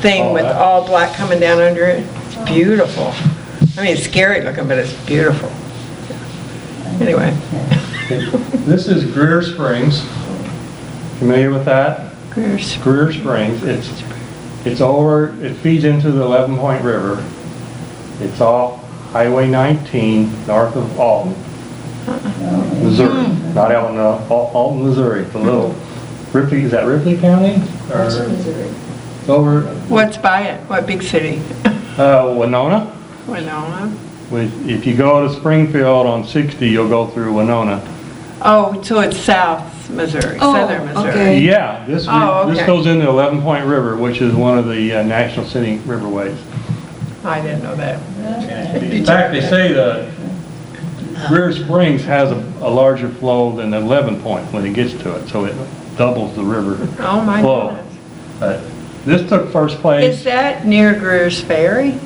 thing with all black coming down under it. It's beautiful. I mean, it's scary looking, but it's beautiful. Anyway. This is Greer Springs. Familiar with that? Greer Springs. It's over, it feeds into the 11 Point River. It's off Highway 19, north of Alton, Missouri. Not Alton, Alton, Missouri. It's a little Ripley, is that Ripley County? It's over, What's by it? What big city? Winona. Winona. If you go to Springfield on 60, you'll go through Winona. Oh, so it's South Missouri, Southern Missouri. Yeah, this okay. goes into 11 Point River, which is one of the National Scenic Riverways. I didn't know that. In fact, they say that Greer Springs has a larger flow than 11 Point when it gets to it, so it doubles the river Oh, my flow. goodness. But this took first place. Is that near Greer's Ferry?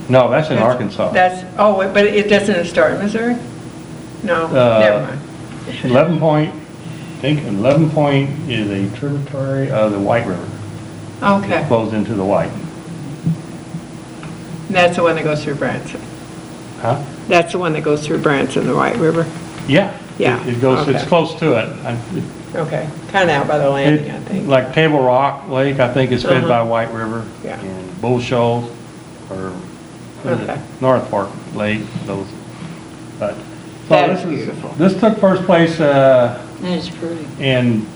No, that's in Arkansas. But it doesn't start in Missouri? No, never mind. 11 Point, I think 11 Point is a tributary of the White River. It Okay, flows into the White. that's the one that goes through Branson. Huh? That's the one that goes through Branson, the White River? Yeah. Yeah, It goes, it's okay. close to it. Okay, kind of out by the landing, I think. Like Table Rock Lake, I think is fed by White River. Yeah. And Bull Shoals, or what is it? Okay. North Fork Lake, those. But, so That this is beautiful. This took first place That is pretty. in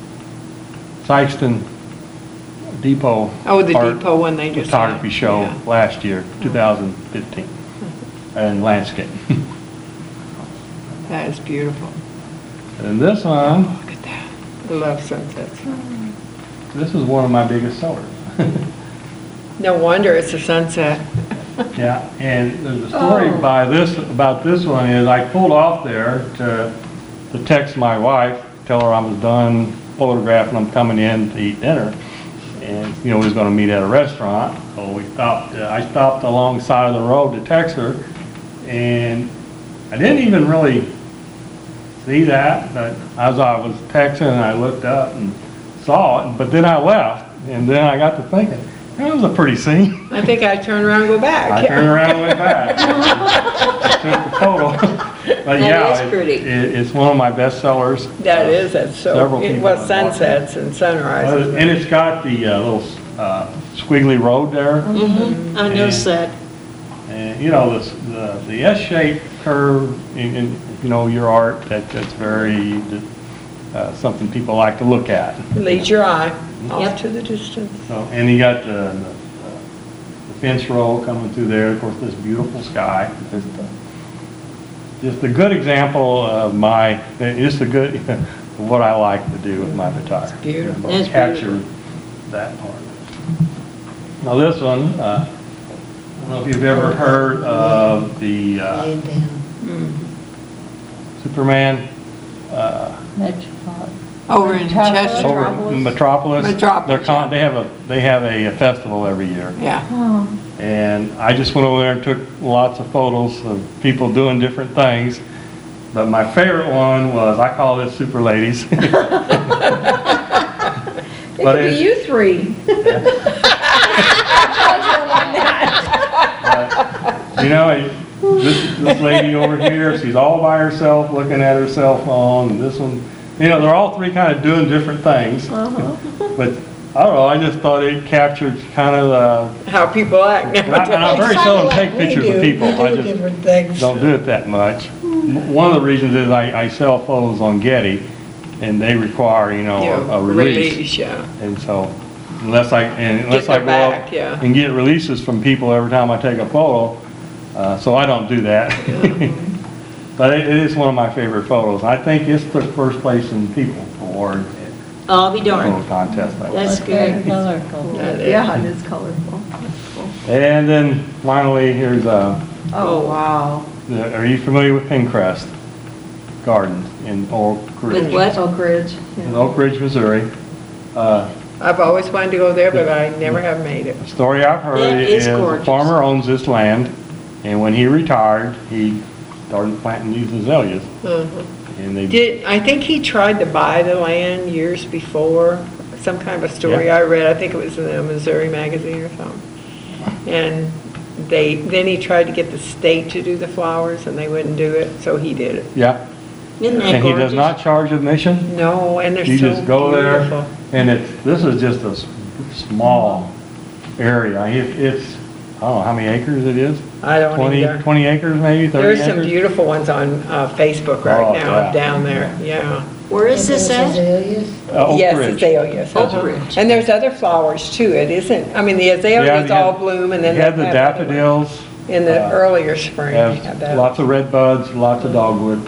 Sykeston Depot. Oh, the Art depot one they just Photography had, show yeah. last year, 2015, and landscape. That is beautiful. And this one, Look at that. I love sunsets. this is one of my biggest sellers. No wonder it's a sunset. Yeah, and there's a story about this one is I pulled off there to text my wife, tell her I was done photographing, I'm coming in to eat dinner. And, we was gonna meet at a restaurant, so we stopped, I stopped alongside of the road to text her, and I didn't even really see that, but as I was texting, I looked up and saw it, but then I left, and then I got to thinking, that was a pretty scene. I think I turned around and go back. I turned around and went back. Took the photo. But yeah, is pretty. it's one of my best sellers. That's so, Several people well, have sunsets and sunrises. And it's got the little squiggly road there. I noticed that. And, you know, the S-shaped curve in, you know, your art, that's very, something people like to look at. Lead your eye Yep. off to the distance. So, and you got the fence row coming through there, of course, this beautiful sky. Just a good example of just a good, of what I like to do with my guitar. It's beautiful. It's Capture that part. Now this one, I don't know if you've ever heard of the Lay it down. Superman, Over in Chester. over in Metropolis. Metropolis, yeah. They have a festival every year. Yeah. And I just went over there and took lots of photos of people doing different things. But my favorite one was, I call this Super Ladies. It could be you three. You know, this lady over here, she's all by herself looking at her cell phone, and this one, you know, they're all three kind of doing different things. But I don't know, I just thought it captured kind of How people act and I nowadays. very seldom take pictures of people. We I do just different things. don't do it that much. One of the reasons is I sell photos on Getty, and they require, you know, a release. Yeah. And so, unless I Get go them back, up yeah. and get releases from people every time I take a photo, so I don't do that. But it is one of my favorite photos. I think it's the first place in People Award I'll be photo darned. contest. That's good. Colorful. Yeah, it is colorful. And then finally, here's Oh, wow. are you familiar with Pincrest Gardens in Oak Ridge? With what? Oak Ridge. In Oak Ridge, Missouri. I've always wanted to go there, but I never have made it. The story I've heard That is is a gorgeous. farmer owns this land, and when he retired, he started planting these azaleas. And they, I think he tried to buy the land years before, some kind of a story Yeah. I read, I think it was in the Missouri Magazine or something. And then he tried to get the state to do the flowers, and they wouldn't do it, so he did it. yeah, Isn't that and he does gorgeous? not charge admission. No, and they're so You beautiful. just go there, and this is just a small area. It's, I don't know how many acres it is? I don't 20 either. 20 acres maybe, 30 There's acres? some beautiful ones on Facebook right Oh, now, yeah. down there, yeah. Where is this And those at? azaleas? Oak Yes, Ridge. azaleas. Oak uh-huh. Ridge. And there's other flowers too, it isn't, I mean, the Yeah, azaleas they all have- bloom and then You they have the have other ones. daffodils. In the uh, earlier spring, you have Have that. lots of red buds, lots of dogwood.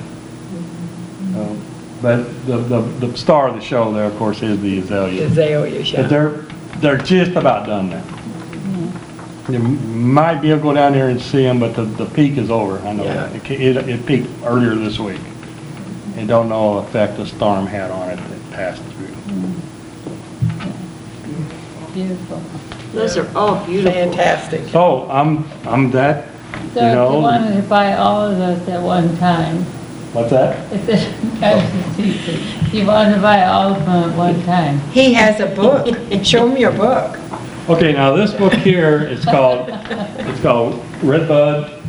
But the star of the show there, of course, is the azaleas. Azaleas, But yeah. they're just about done now. You might be able to go down there and see them, but the peak is over, I know Yeah. that. It peaked earlier this week. And don't know what effect the storm had on it that passed through. Beautiful. Those are all beautiful. Fantastic. So, I'm that, So you if you know, wanted to buy all of us at one time, what's that? if it, if you wanted to buy all of them at one time, He has a book. Show him your book. Okay, now this book here is called Red Bud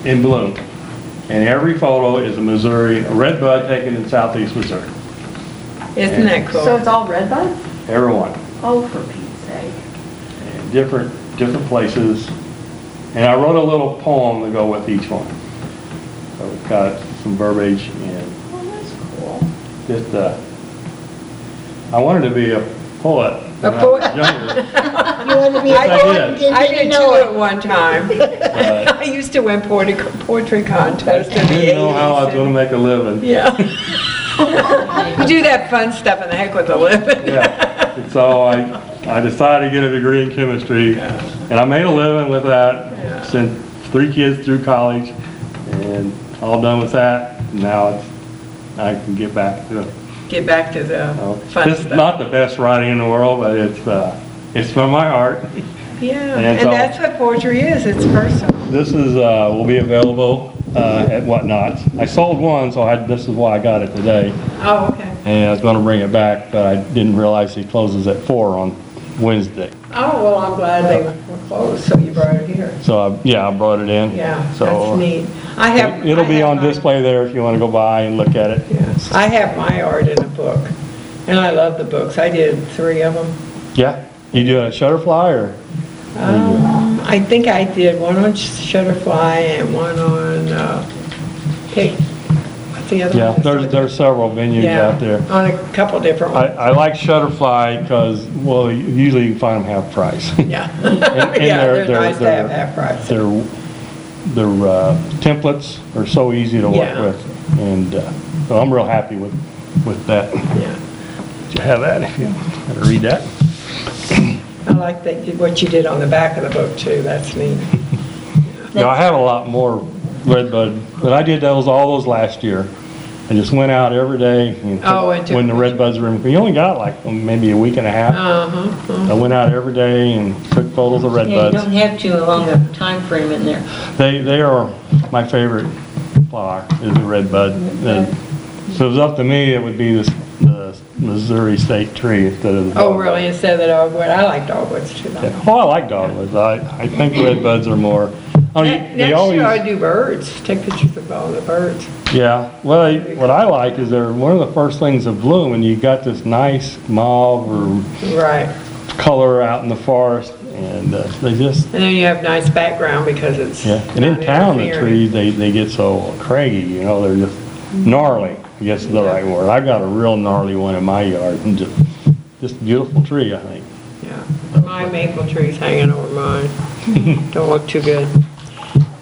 in Bloom. And every photo is a red bud taken in southeast Missouri. Isn't that cool? So it's all red buds? Every one. Oh, for Pete's sake. And different places. And I wrote a little poem to go with each one. So it's got some verbiage and Oh, that's cool. just, I wanted to be a poet when I was poet? younger. You want to be a I poet did. and didn't I even did know too it. at one time. But I used to win poetry contests in I the 80s. didn't know how I was going to make a living. Yeah. You do that fun stuff and the heck with a living. Yeah, and so I decided to get a degree in chemistry, and I made a living with that, sent 3 kids through college, and all done with that. Now I can get back to, Get back to the fun it's stuff. not the best writing in the world, but it's from my heart. Yeah, and and so- that's what poetry is, it's personal. This is, will be available at Whatnots. I sold one, so this is why I got it today. Oh, okay. And I was going to bring it back, but I didn't realize he closes at 4 on Wednesday. Oh, well, I'm glad they were closed, so you brought it here. So, I brought it in. Yeah, So, that's neat. It'll I be have on my- display there if you want to go by and look at it. Yes, I have my art in a book, and I love the books. I did 3 of them. Yeah? You doing a Shutterfly or? I think I did one on Shutterfly and one on, Pig. What's the other Yeah, one? there's several venues Yeah, out there. on a couple different ones. I like Shutterfly because, well, usually you can find them half price. Yeah. And Yeah, they're they're- nice to they're- have half price. Their templates are so easy to work Yeah. with, and so I'm real happy with that. Yeah. You have that if you want to read that. I like that, what you did on the back of the book too, that's neat. You know, I have a lot more redbud, but I did all those last year. I just went out every day and Oh, and took when the redbuds were, we only got like maybe a week and a half. I went out every day and took photos of Yeah, you redbuds. don't have too long a time frame in there. They are my favorite flower, is the redbud. And if it was up to me, it would be the Missouri state tree instead of the Oh, dogwood. really, instead of the dogwood? I like dogwoods too, though. Yeah. Oh, I like dogwoods. I think redbuds are more, I mean, they Next year I always, do birds, take pictures of all the birds. yeah. Well, what I like is they're one of the first things to bloom, and you got this nice mauve or Right. color out in the forest, and they just, And then you have nice background because it's. yeah. And in not town, the interfering. trees, they get so craggy, you know, they're just gnarly, I guess is the right word. I've got a real gnarly one in my yard, and just a beautiful tree, I think. Yeah, my maple tree's hanging over mine. Don't look too good.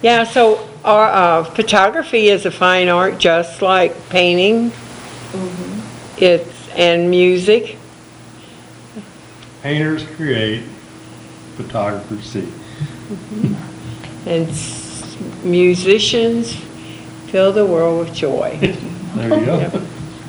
Yeah, so our photography is a fine art, just like painting. And music. Painters create, photographers see. And musicians fill the world with joy. There you Yep. go.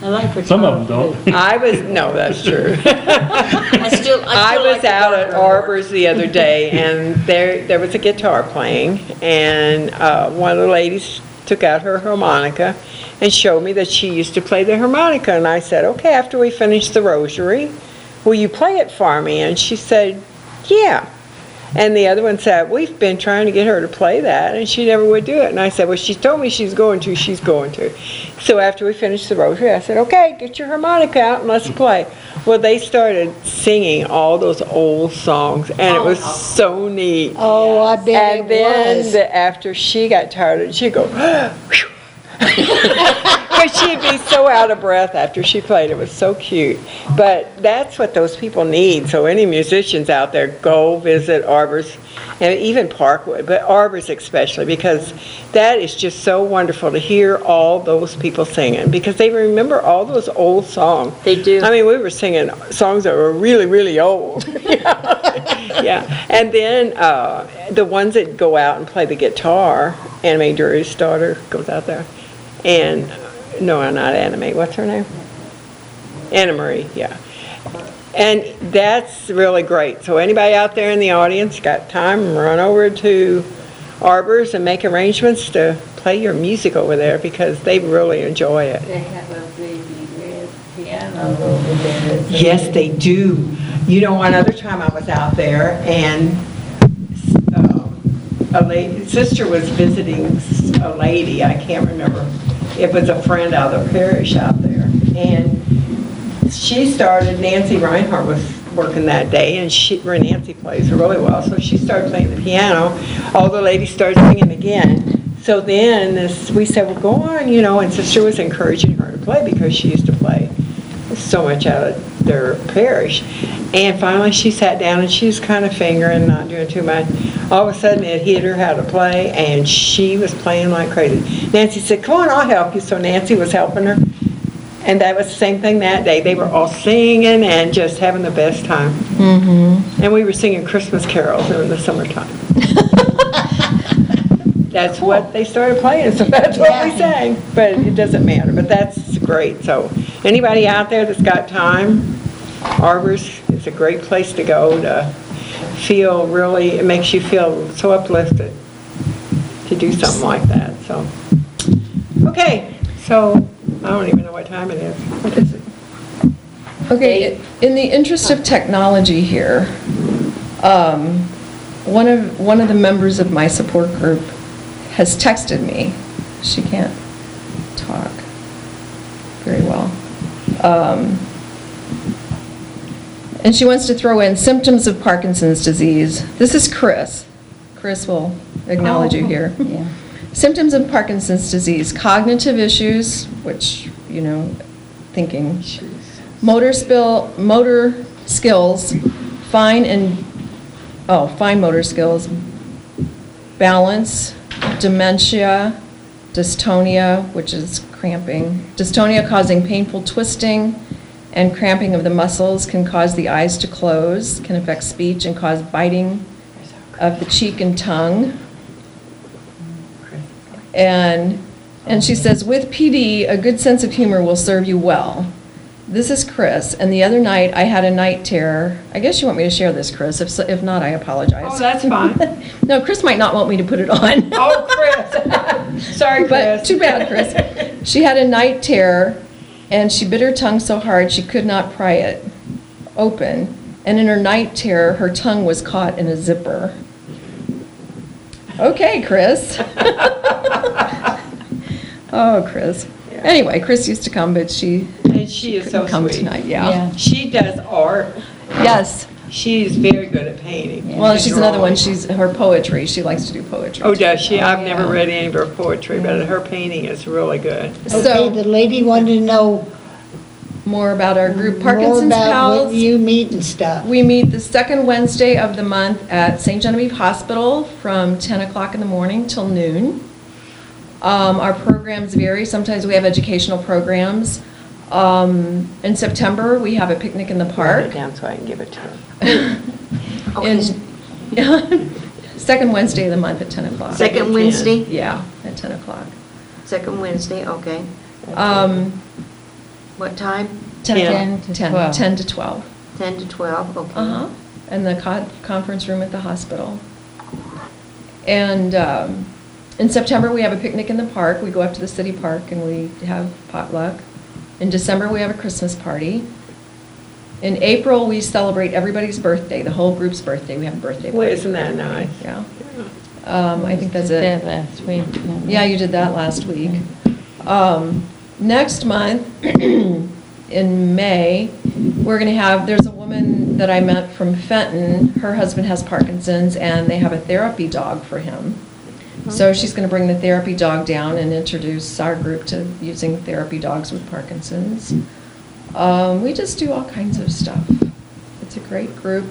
I like photography. Some of them don't. No, that's true. I I was like the out at darker work. Arbor's the other day, and there was a guitar playing, and one of the ladies took out her harmonica and showed me that she used to play the harmonica, and I said, okay, after we finish the rosary, will you play it for me? And she said, yeah. And the other one said, we've been trying to get her to play that, and she never would do it. And I said, well, she told me she's going to. So after we finished the rosary, I said, okay, get your harmonica out and let's play. Well, they started singing all those old songs, and it was so neat. Oh, I bet And it was. then after she got tired of it, she'd go, whew. Because she'd be so out of breath after she played. It was so cute. But that's what those people need. So any musicians out there, go visit Arbor's, and even Parkwood, but Arbor's especially, because that is just so wonderful to hear all those people singing, because they remember all those old songs. They do. I mean, we were singing songs that were really, really old. Yeah. And then the ones that go out and play the guitar, Anna Mae Drury's daughter goes out there. And, no, not Anna Mae, what's her name? Anna Marie, yeah. And that's really great. So anybody out there in the audience got time, run over to Arbor's and make arrangements to play your music over there, because they really enjoy it. They have a baby red piano over there. Yes, they do. You know, one other time I was out there, and sister was visiting a lady, I can't remember. It was a friend out of the parish out there. And she started, Nancy Reinhardt was working that day, and Nancy plays really well, so she started playing the piano. All the ladies started singing again. So then we said, well, go on, you know, and sister was encouraging her to play because she used to play so much out of their parish. And finally she sat down and she was kind of fingering, not doing too much. All of a sudden it hit her how to play, and she was playing like crazy. Nancy said, come on, I'll help you. So Nancy was helping her. And that was the same thing that day. They were all singing and just having the best time. Mm-hmm. And we were singing Christmas carols in the summertime. That's what they started playing, so that's what we sang. But it doesn't matter, but that's great. So anybody out there that's got time, Arbor's is a great place to go to feel really, it makes you feel so uplifted to do something like that, so. Okay, so I don't even know what time it is. What is it? Okay, in the interest of technology here, one of the members of my support group has texted me. She can't talk very well. And she wants to throw in symptoms of Parkinson's disease. This is Chris. Chris will acknowledge you here. Yeah. Symptoms of Parkinson's disease: cognitive issues, which, thinking, motor skills, fine motor skills, balance, dementia, dystonia, which is cramping. Dystonia causing painful twisting and cramping of the muscles, can cause the eyes to close, can affect speech, and cause biting of the cheek and tongue. And she says, with PD, a good sense of humor will serve you well. This is Chris, and the other night I had a night terror. I guess you want me to share this, Chris. If not, I apologize. Oh, that's fine. No, Chris might not want me to put it on. Oh, Chris. Sorry, Chris. But too bad, Chris. She had a night terror, and she bit her tongue so hard she could not pry it open. And in her night terror, her tongue was caught in a zipper. Okay, Chris. Oh, Chris. Yeah. Anyway, Chris used to come, but she And she is so couldn't come sweet. tonight. Yeah. Yeah. She does art. Yes. She's very good at painting. Well, and she's another one. drawing. She's her poetry. She likes to do poetry. Oh, does she? too. I've never Yeah. read any of her poetry, but her painting is really good. Okay, So the lady wanted to know more about our group, more Parkinson's about Pals. what you meet and stuff. We meet the second Wednesday of the month at St. Genevieve Hospital from 10 o'clock in the morning till noon. Our programs vary. Sometimes we have educational programs. In September, we have a picnic in the Write park. it down so I can give it to her. Second Wednesday of the month at 10 o'clock. Second Wednesday? Yeah, at 10 o'clock. Second Wednesday, okay. What time? 10 to 12. 10 to 12. 10 to 12, okay. Uh-huh, in the conference room at the hospital. And in September, we have a picnic in the park. We go up to the city park and we have potluck. In December, we have a Christmas party. In April, we celebrate everybody's birthday, the whole group's birthday. We have a birthday Well, party. isn't that nice? Yeah. I think that's Did that it. last week. Yeah, you did that last week. Next month, in May, we're going to have, there's a woman that I met from Fenton. Her husband has Parkinson's, and they have a therapy dog for him. So she's going to bring the therapy dog down and introduce our group to using therapy dogs with Parkinson's. We just do all kinds of stuff. It's a great group.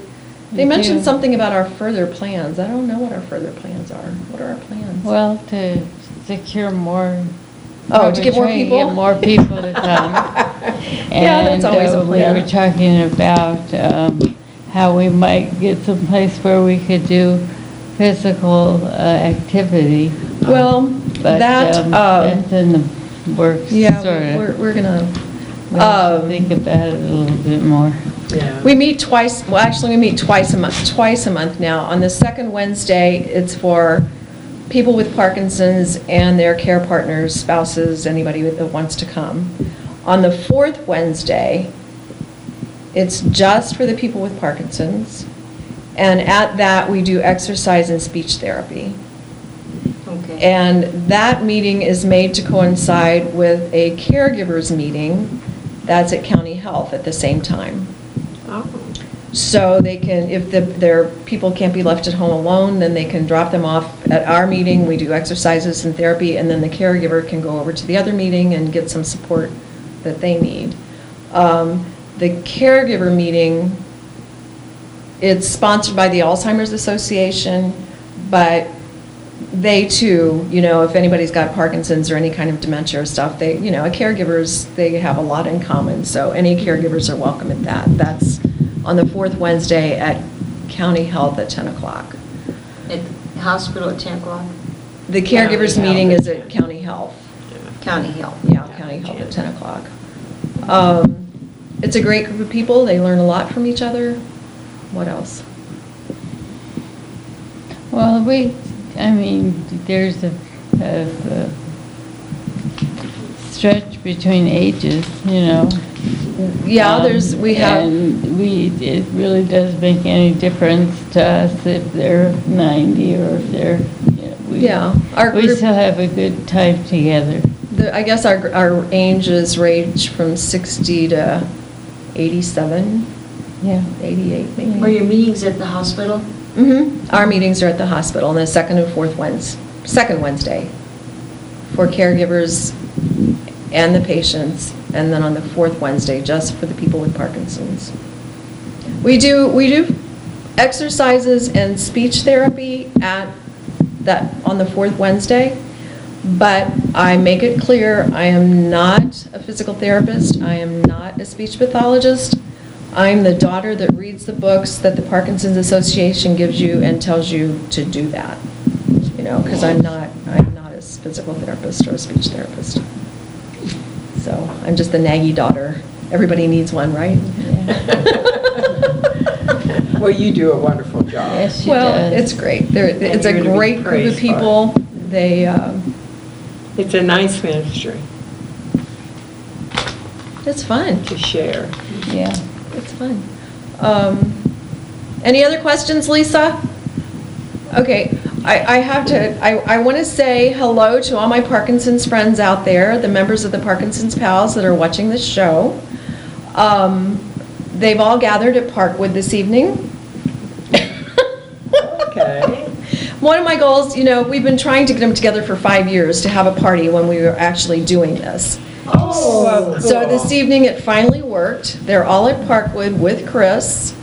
They We mentioned do. something about our further plans. I don't know what our further plans are. What are our plans? Well, to secure more. Oh, to get more trying to people? Get more people to come. Yeah, that's always a And plan. we were talking about how we might get someplace where we could do physical activity. Well, But that's in the works, yeah, sort of. we're gonna, We have to think about it a little bit more. Yeah. we meet twice, well, actually, we meet twice a month now. On the second Wednesday, it's for people with Parkinson's and their care partners, spouses, anybody that wants to come. On the fourth Wednesday, it's just for the people with Parkinson's. And at that, we do exercise and speech therapy. Okay. And that meeting is made to coincide with a caregivers meeting that's at County Health at the same time. Oh. So they can, if their people can't be left at home alone, then they can drop them off at our meeting. We do exercises and therapy, and then the caregiver can go over to the other meeting and get some support that they need. The caregiver meeting, it's sponsored by the Alzheimer's Association, but they too, if anybody's got Parkinson's or any kind of dementia or stuff, caregivers, they have a lot in common, so any caregivers are welcome at that. That's on the fourth Wednesday at County Health at 10 o'clock. At the hospital at 10 o'clock? The caregivers County meeting Health is at at County Health. County Health. Yeah, County Health at 10 o'clock. It's a great group of people. They learn a lot from each other. What else? Well, there's a stretch between ages, Yeah, we have. And it really doesn't make any difference to us if they're 90 or if they're, Yeah, our we group, still have a good time together. I guess our ages range from 60 to 87. Yeah, 88 Are maybe. your meetings at the hospital? Our meetings are at the hospital on the second and fourth second Wednesday for caregivers and the patients, and then on the fourth Wednesday, just for the people with Parkinson's. We do exercises and speech therapy on the fourth Wednesday, but I make it clear, I am not a physical therapist, I am not a speech pathologist. I'm the daughter that reads the books that the Parkinson's Association gives you and tells you to do that, because I'm not a physical therapist or a speech therapist. So I'm just the naggy daughter. Everybody needs one, right? Well, you do a wonderful job. Yes, she Well, does. it's great. It's a you're to be great group of praised for it. people. They, It's a nice ministry it's fun. to share. Yeah. It's fun. Any other questions, Lisa? Okay, I want to say hello to all my Parkinson's friends out there, the members of the Parkinson's Pals that are watching this show. They've all gathered at Parkwood this evening. Okay. One of my goals, we've been trying to get them together for 5 years to have a party when we were actually doing this. Oh, So this evening, it finally worked. They're all at Parkwood with Chris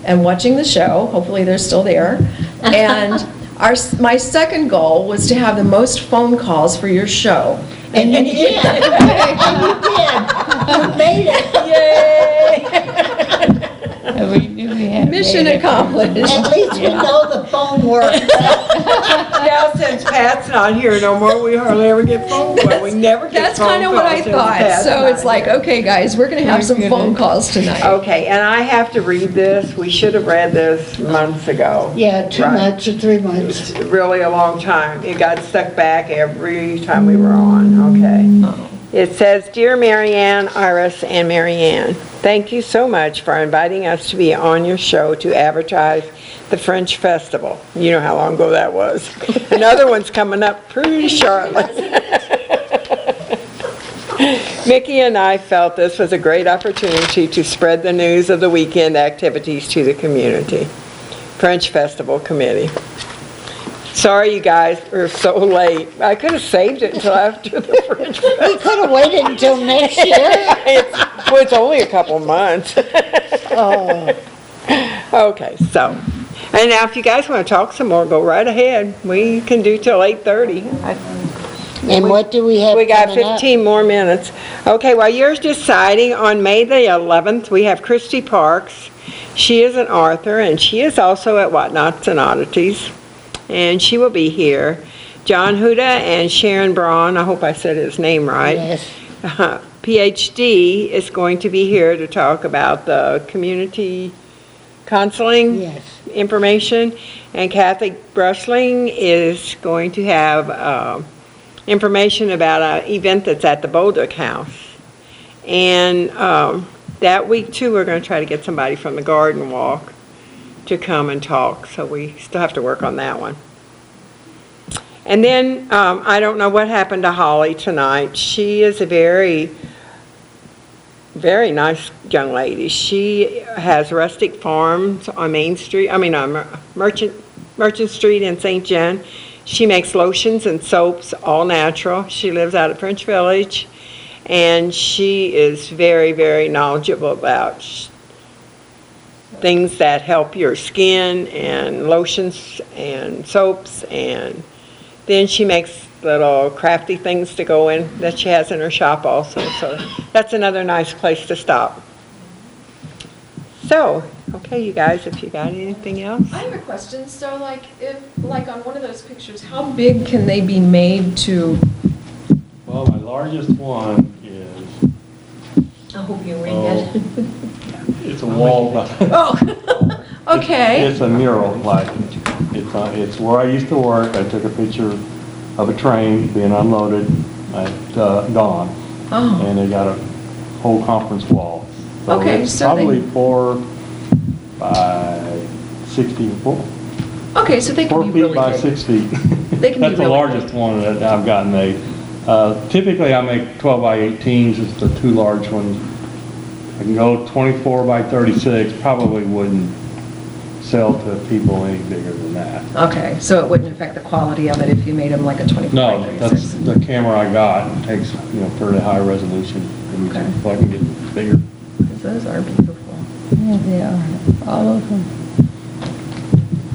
and watching the show. Hopefully, they're still there. And my second goal was to have the most phone calls for your show. And you did. And you did. You made it. We knew we had Mission made it. accomplished. At least we know the phone works. Now, since Pat's not here no more, we hardly ever get phone calls. We never get That's phone kind of calls what I since thought. Pat's So not it's like, here. okay, guys, we're going to have some phone calls tonight. Okay, and I have to read this. We should have read this months ago. Yeah, 2 Right. months or 3 months. It's really a long time. It got stuck back every time we were on, okay. It says, "Dear Marianne, Iris, and Marianne, thank you so much for inviting us to be on your show to advertise the French Festival." You know how long ago that was. Another one's coming up pretty shortly. Mickey and I felt this was a great opportunity to spread the news of the weekend activities to the community. French Festival Committee. Sorry you guys were so late. I could have saved it until after the French Festival. We could have waited until next year. It's only a couple months. Oh, Okay, so, and now if you guys want to talk some more, go right ahead. We can do till 8:30. and what do we have We got coming up? 15 more minutes. Okay, while you're deciding, on May the 11th, we have Christy Parks. She is an author, and she is also at Whatnots and Oddities, and she will be here. John Huda and Sharon Braun, I hope I said his name right. Yes. PhD is going to be here to talk about the community counseling Yes. information, and Kathy Brusling is going to have information about an event that's at the Bolduc House. And that week, too, we're going to try to get somebody from the Garden Walk to come and talk, so we still have to work on that one. And then, I don't know what happened to Holly tonight. She is a very, very nice young lady. She has Rustic Farms on Main Street, Merchant Street in St. John. She makes lotions and soaps, all natural. She lives out at French Village, and she is very, very knowledgeable about things that help your skin, and lotions and soaps, and then she makes little crafty things to go in that she has in her shop also. So that's another nice place to stop. So, okay, you guys, if you got anything else? I have a question. So like on one of those pictures, how big can they be made to? Well, my largest one is, I hope you read Oh. that. it's a wall, Oh, okay. it's a mural, like, it's where I used to work. I took a picture of a train being unloaded at dawn, Oh, and they got a whole conference wall. Okay, It's so they- probably 4 by 60, okay, so they can 4 be feet really by big. 6 feet. They can be That's the really largest one that I've gotten made. Typically, I make 12 by 18s, it's the two large ones. I can go 24 by 36, probably wouldn't sell to people any bigger than that. Okay, so it wouldn't affect the quality of it if you made them like a 24 No, by that's 36? the camera I got, it takes, fairly high resolution, and Okay. so I can get bigger. Because those are beautiful. Yeah, they are, all of them.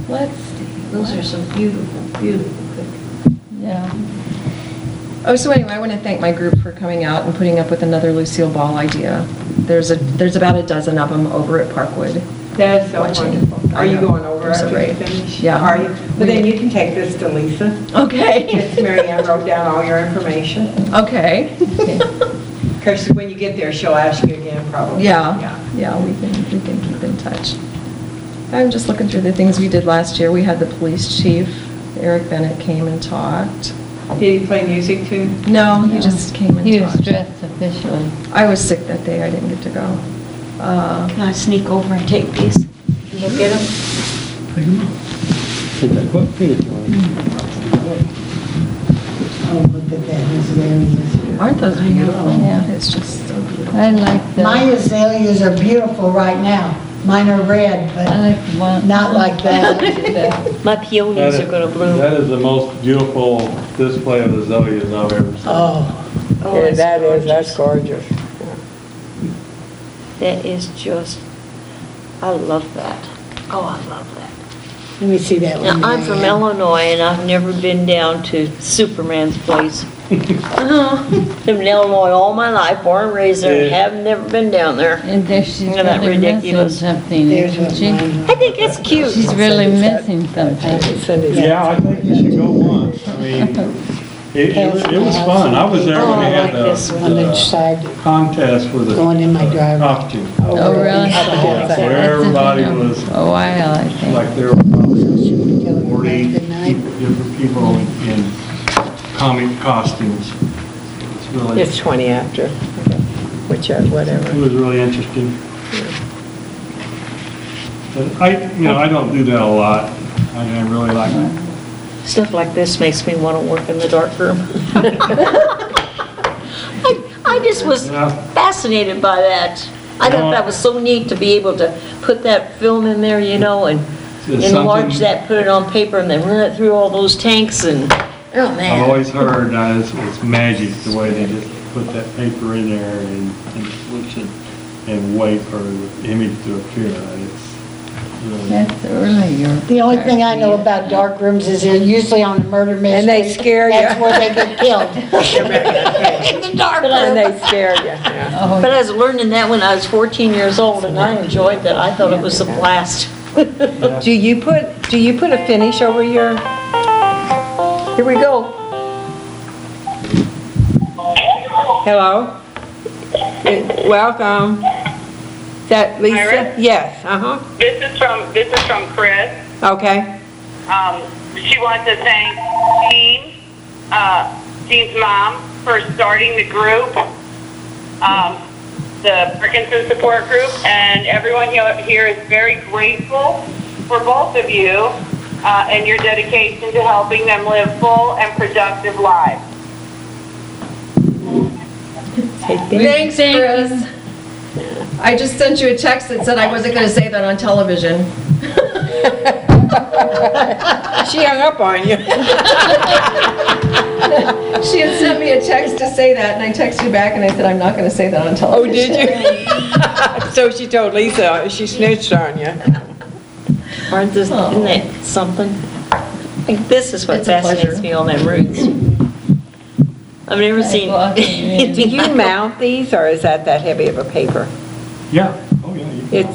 Let's see. Those are some beautiful, beautiful pictures. Yeah. Oh, so anyway, I want to thank my group for coming out and putting up with another Lucille Ball idea. There's about a dozen of them over at Parkwood. That's so Watching. wonderful. Are you I know. going over They're so after you great. finish? Yeah. Are you? But then you can take this to Lisa. Okay. Miss Mary Ann wrote down all your information. Okay. Because when you get there, she'll ask you again, probably. Yeah, we can keep in touch. I'm just looking through the things we did last year. We had the police chief, Eric Bennett, came and talked. Did he play music too? No, he just came and He was talked. dressed officially. I was sick that day, I didn't get to go. Can I sneak over and take these? Look at them? Oh, look at that, azaleas. Aren't those beautiful? Yeah. It's just so beautiful. I like My the, azaleas are beautiful right now. Mine are red, I but like the one. not like that. My peonies are gonna bloom. That is the most beautiful display of azaleas I've ever seen. Oh, Yeah, that's gorgeous. That is just, I love that. Oh, I love that. let me see that one. Now, I'm from Marianne. Illinois, and I've never been down to Superman's place. Been in Illinois all my life, born and raised there, and Yeah. have never been down there. And there she's Isn't that really missing ridiculous? something, There's isn't what she? mine I think it's cute. She's really missing something. Cindy's. Yeah, I think you should go once. I mean, it was fun. I was there Oh, when I they had like this are. On the side, contest for the going in my driveway. costume. Oh, really? Yeah, so everybody was A while, I think. like there were probably 40 Good night. different people in comic costumes. It's really, It's 20 after, whichever, it whatever. was really interesting. But I don't do that a lot. I really like Stuff like this makes me want to work in the dark room. I just was Yeah. fascinated by that. I thought that was so neat to be able to put that film in there, and It's enlarge something- that, put it on paper, and then run it through all those tanks, and, oh, I've man. always heard that it's magic, the way they just put that paper in there and switch it and wait for the image to appear. It's really, That's earlier. The only thing I know about dark rooms is they're usually on a murder mystery. And they scare you. That's where they get killed. In the dark And room. they scare you, yeah. Oh, But I was learning that when I was 14 years old, and I enjoyed that. I thought it was a blast. Do you put a finish over your, here we go. Hello? Welcome. Is that Lisa? Iris? Yes, uh-huh. This is from Chris. Okay. She wants to thank Jean's mom for starting the group, the Parkinson's support group, and everyone here is very grateful for both of you and your dedication to helping them live full and productive lives. Thanks, Chris. I just sent you a text that said I wasn't going to say that on television. She hung up on you. She had sent me a text to say that, and I texted you back, and I said, I'm not going to say that on Oh, television. did you? So she told Lisa, she snitched on you. Isn't that something? Like, this is what It's a pleasure. fascinates me on them roots. I've never seen. Do you mount these, or is that heavy of a paper? yeah, oh yeah. you can-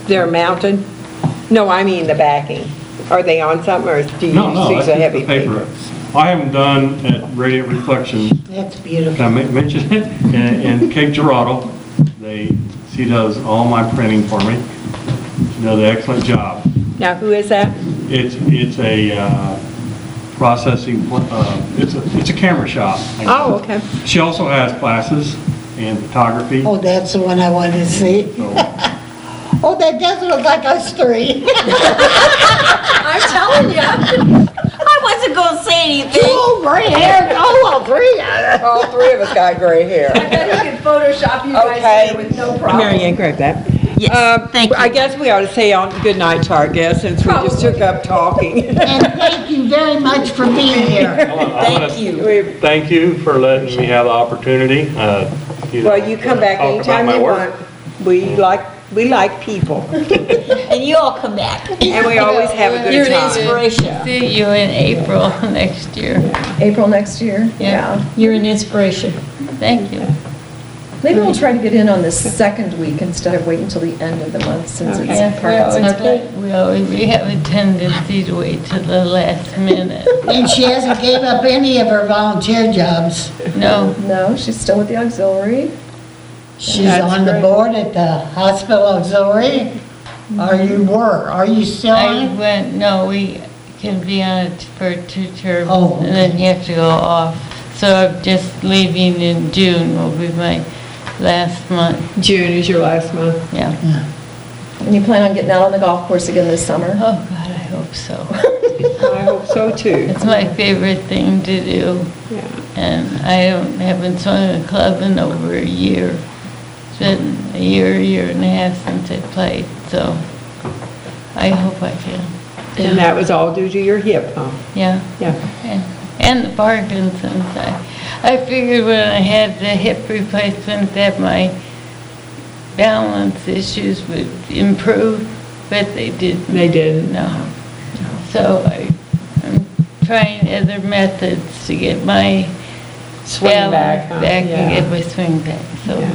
They're mounted? No, I mean the backing. Are they on something, or do you No, use that's a just heavy the paper. I haven't done at Radiant Reflections, That's can I beautiful. mention it? And Kate Gerardo, she does all my printing for me. She does an excellent job. Now, who is that? It's a processing, it's a camera shop. Oh, okay. She also has classes in photography. Oh, that's the one I wanted to see. So, Oh, that does look like us three. I'm telling you. I wasn't gonna say anything. Oh, gray hair, all all three of us. All three of us got gray hair. I bet he could Photoshop you guys Okay. in with no problem. Mary Ann, correct that. Yes, thank you. I guess we ought to say good night to our guests since we just took up talking. And thank you very much for being here. Thank you. Thank you for letting me have the opportunity. Well, you come back anytime you want. We like people, And you all come back. and we always have a You're good an time. inspiration. See you in April next year. April next year? Yeah. You're an inspiration. Thank you. Maybe we'll try to get in on the second week instead of waiting until the end of the month since it's Yes, Parkinson's. we have a tendency to wait till the last minute. And she hasn't gave up any of her volunteer jobs. No, No, she's still with the auxiliary. She's That's on the great. board at the hospital auxiliary. Are you still on I it? went, no, we can be on it for 2 terms, Oh, and then you have to go off. So I'm just leaving in June will be my last month, June is your last month. yeah. And you plan on getting out on the golf course again this summer? Oh, God, I hope so. I hope so too. It's my favorite thing to do, Yeah. and haven't swung a club in over a year. It's been a year and a half since I played, so I hope I can. And that was all due to your hip, huh? Yeah. Yeah. And the Parkinson's. I figured when I had the hip replacement that my balance issues would improve, but they didn't. They didn't. No. So I'm trying other methods to get my Swing back, balance huh? back Yeah. and get my swing back. So Yeah.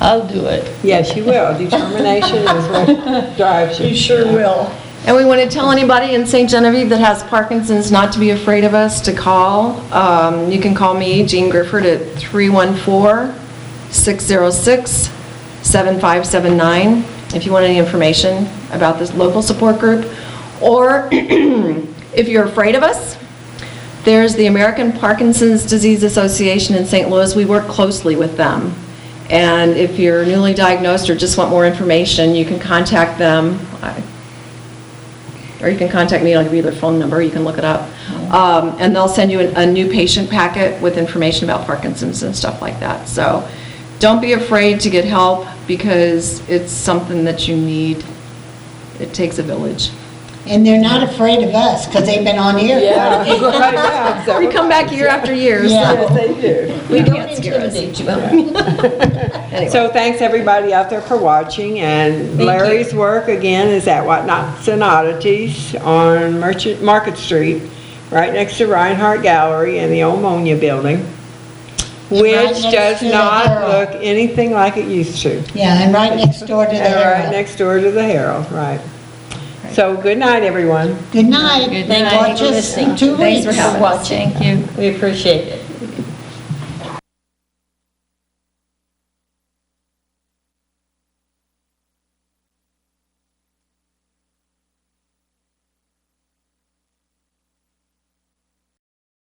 I'll do it. Yes, you will. Determination is what drives you. sure will. And we want to tell anybody in St. Genevieve that has Parkinson's not to be afraid of us, to call. You can call me, Jean Grifford, at 314-606-7579 if you want any information about this local support group. Or if you're afraid of us, there's the American Parkinson's Disease Association in St. Louis. We work closely with them. And if you're newly diagnosed or just want more information, you can contact them. Or you can contact me, I'll give you their phone number, you can look it up. And they'll send you a new patient packet with information about Parkinson's and stuff like that. So don't be afraid to get help because it's something that you need. It takes a village. And they're not afraid of us, because they've been on here. Yeah, right now. We come back year after year, Yeah. Yes, so they do. we can't scare us. Anyway. So thanks everybody out there for watching, and Larry's work again is at Whatnots and Oddities on Market Street, right next to Reinhardt Gallery and the old Monia building, right which next does to the not Herald. look anything like it used to. Yeah, and right next door to the And right Herald. next door to the Herald, right. So good night, everyone. Good night. Good Thank you Watch for us listening. in 2 Thanks for weeks. having us. Thank you. We appreciate it.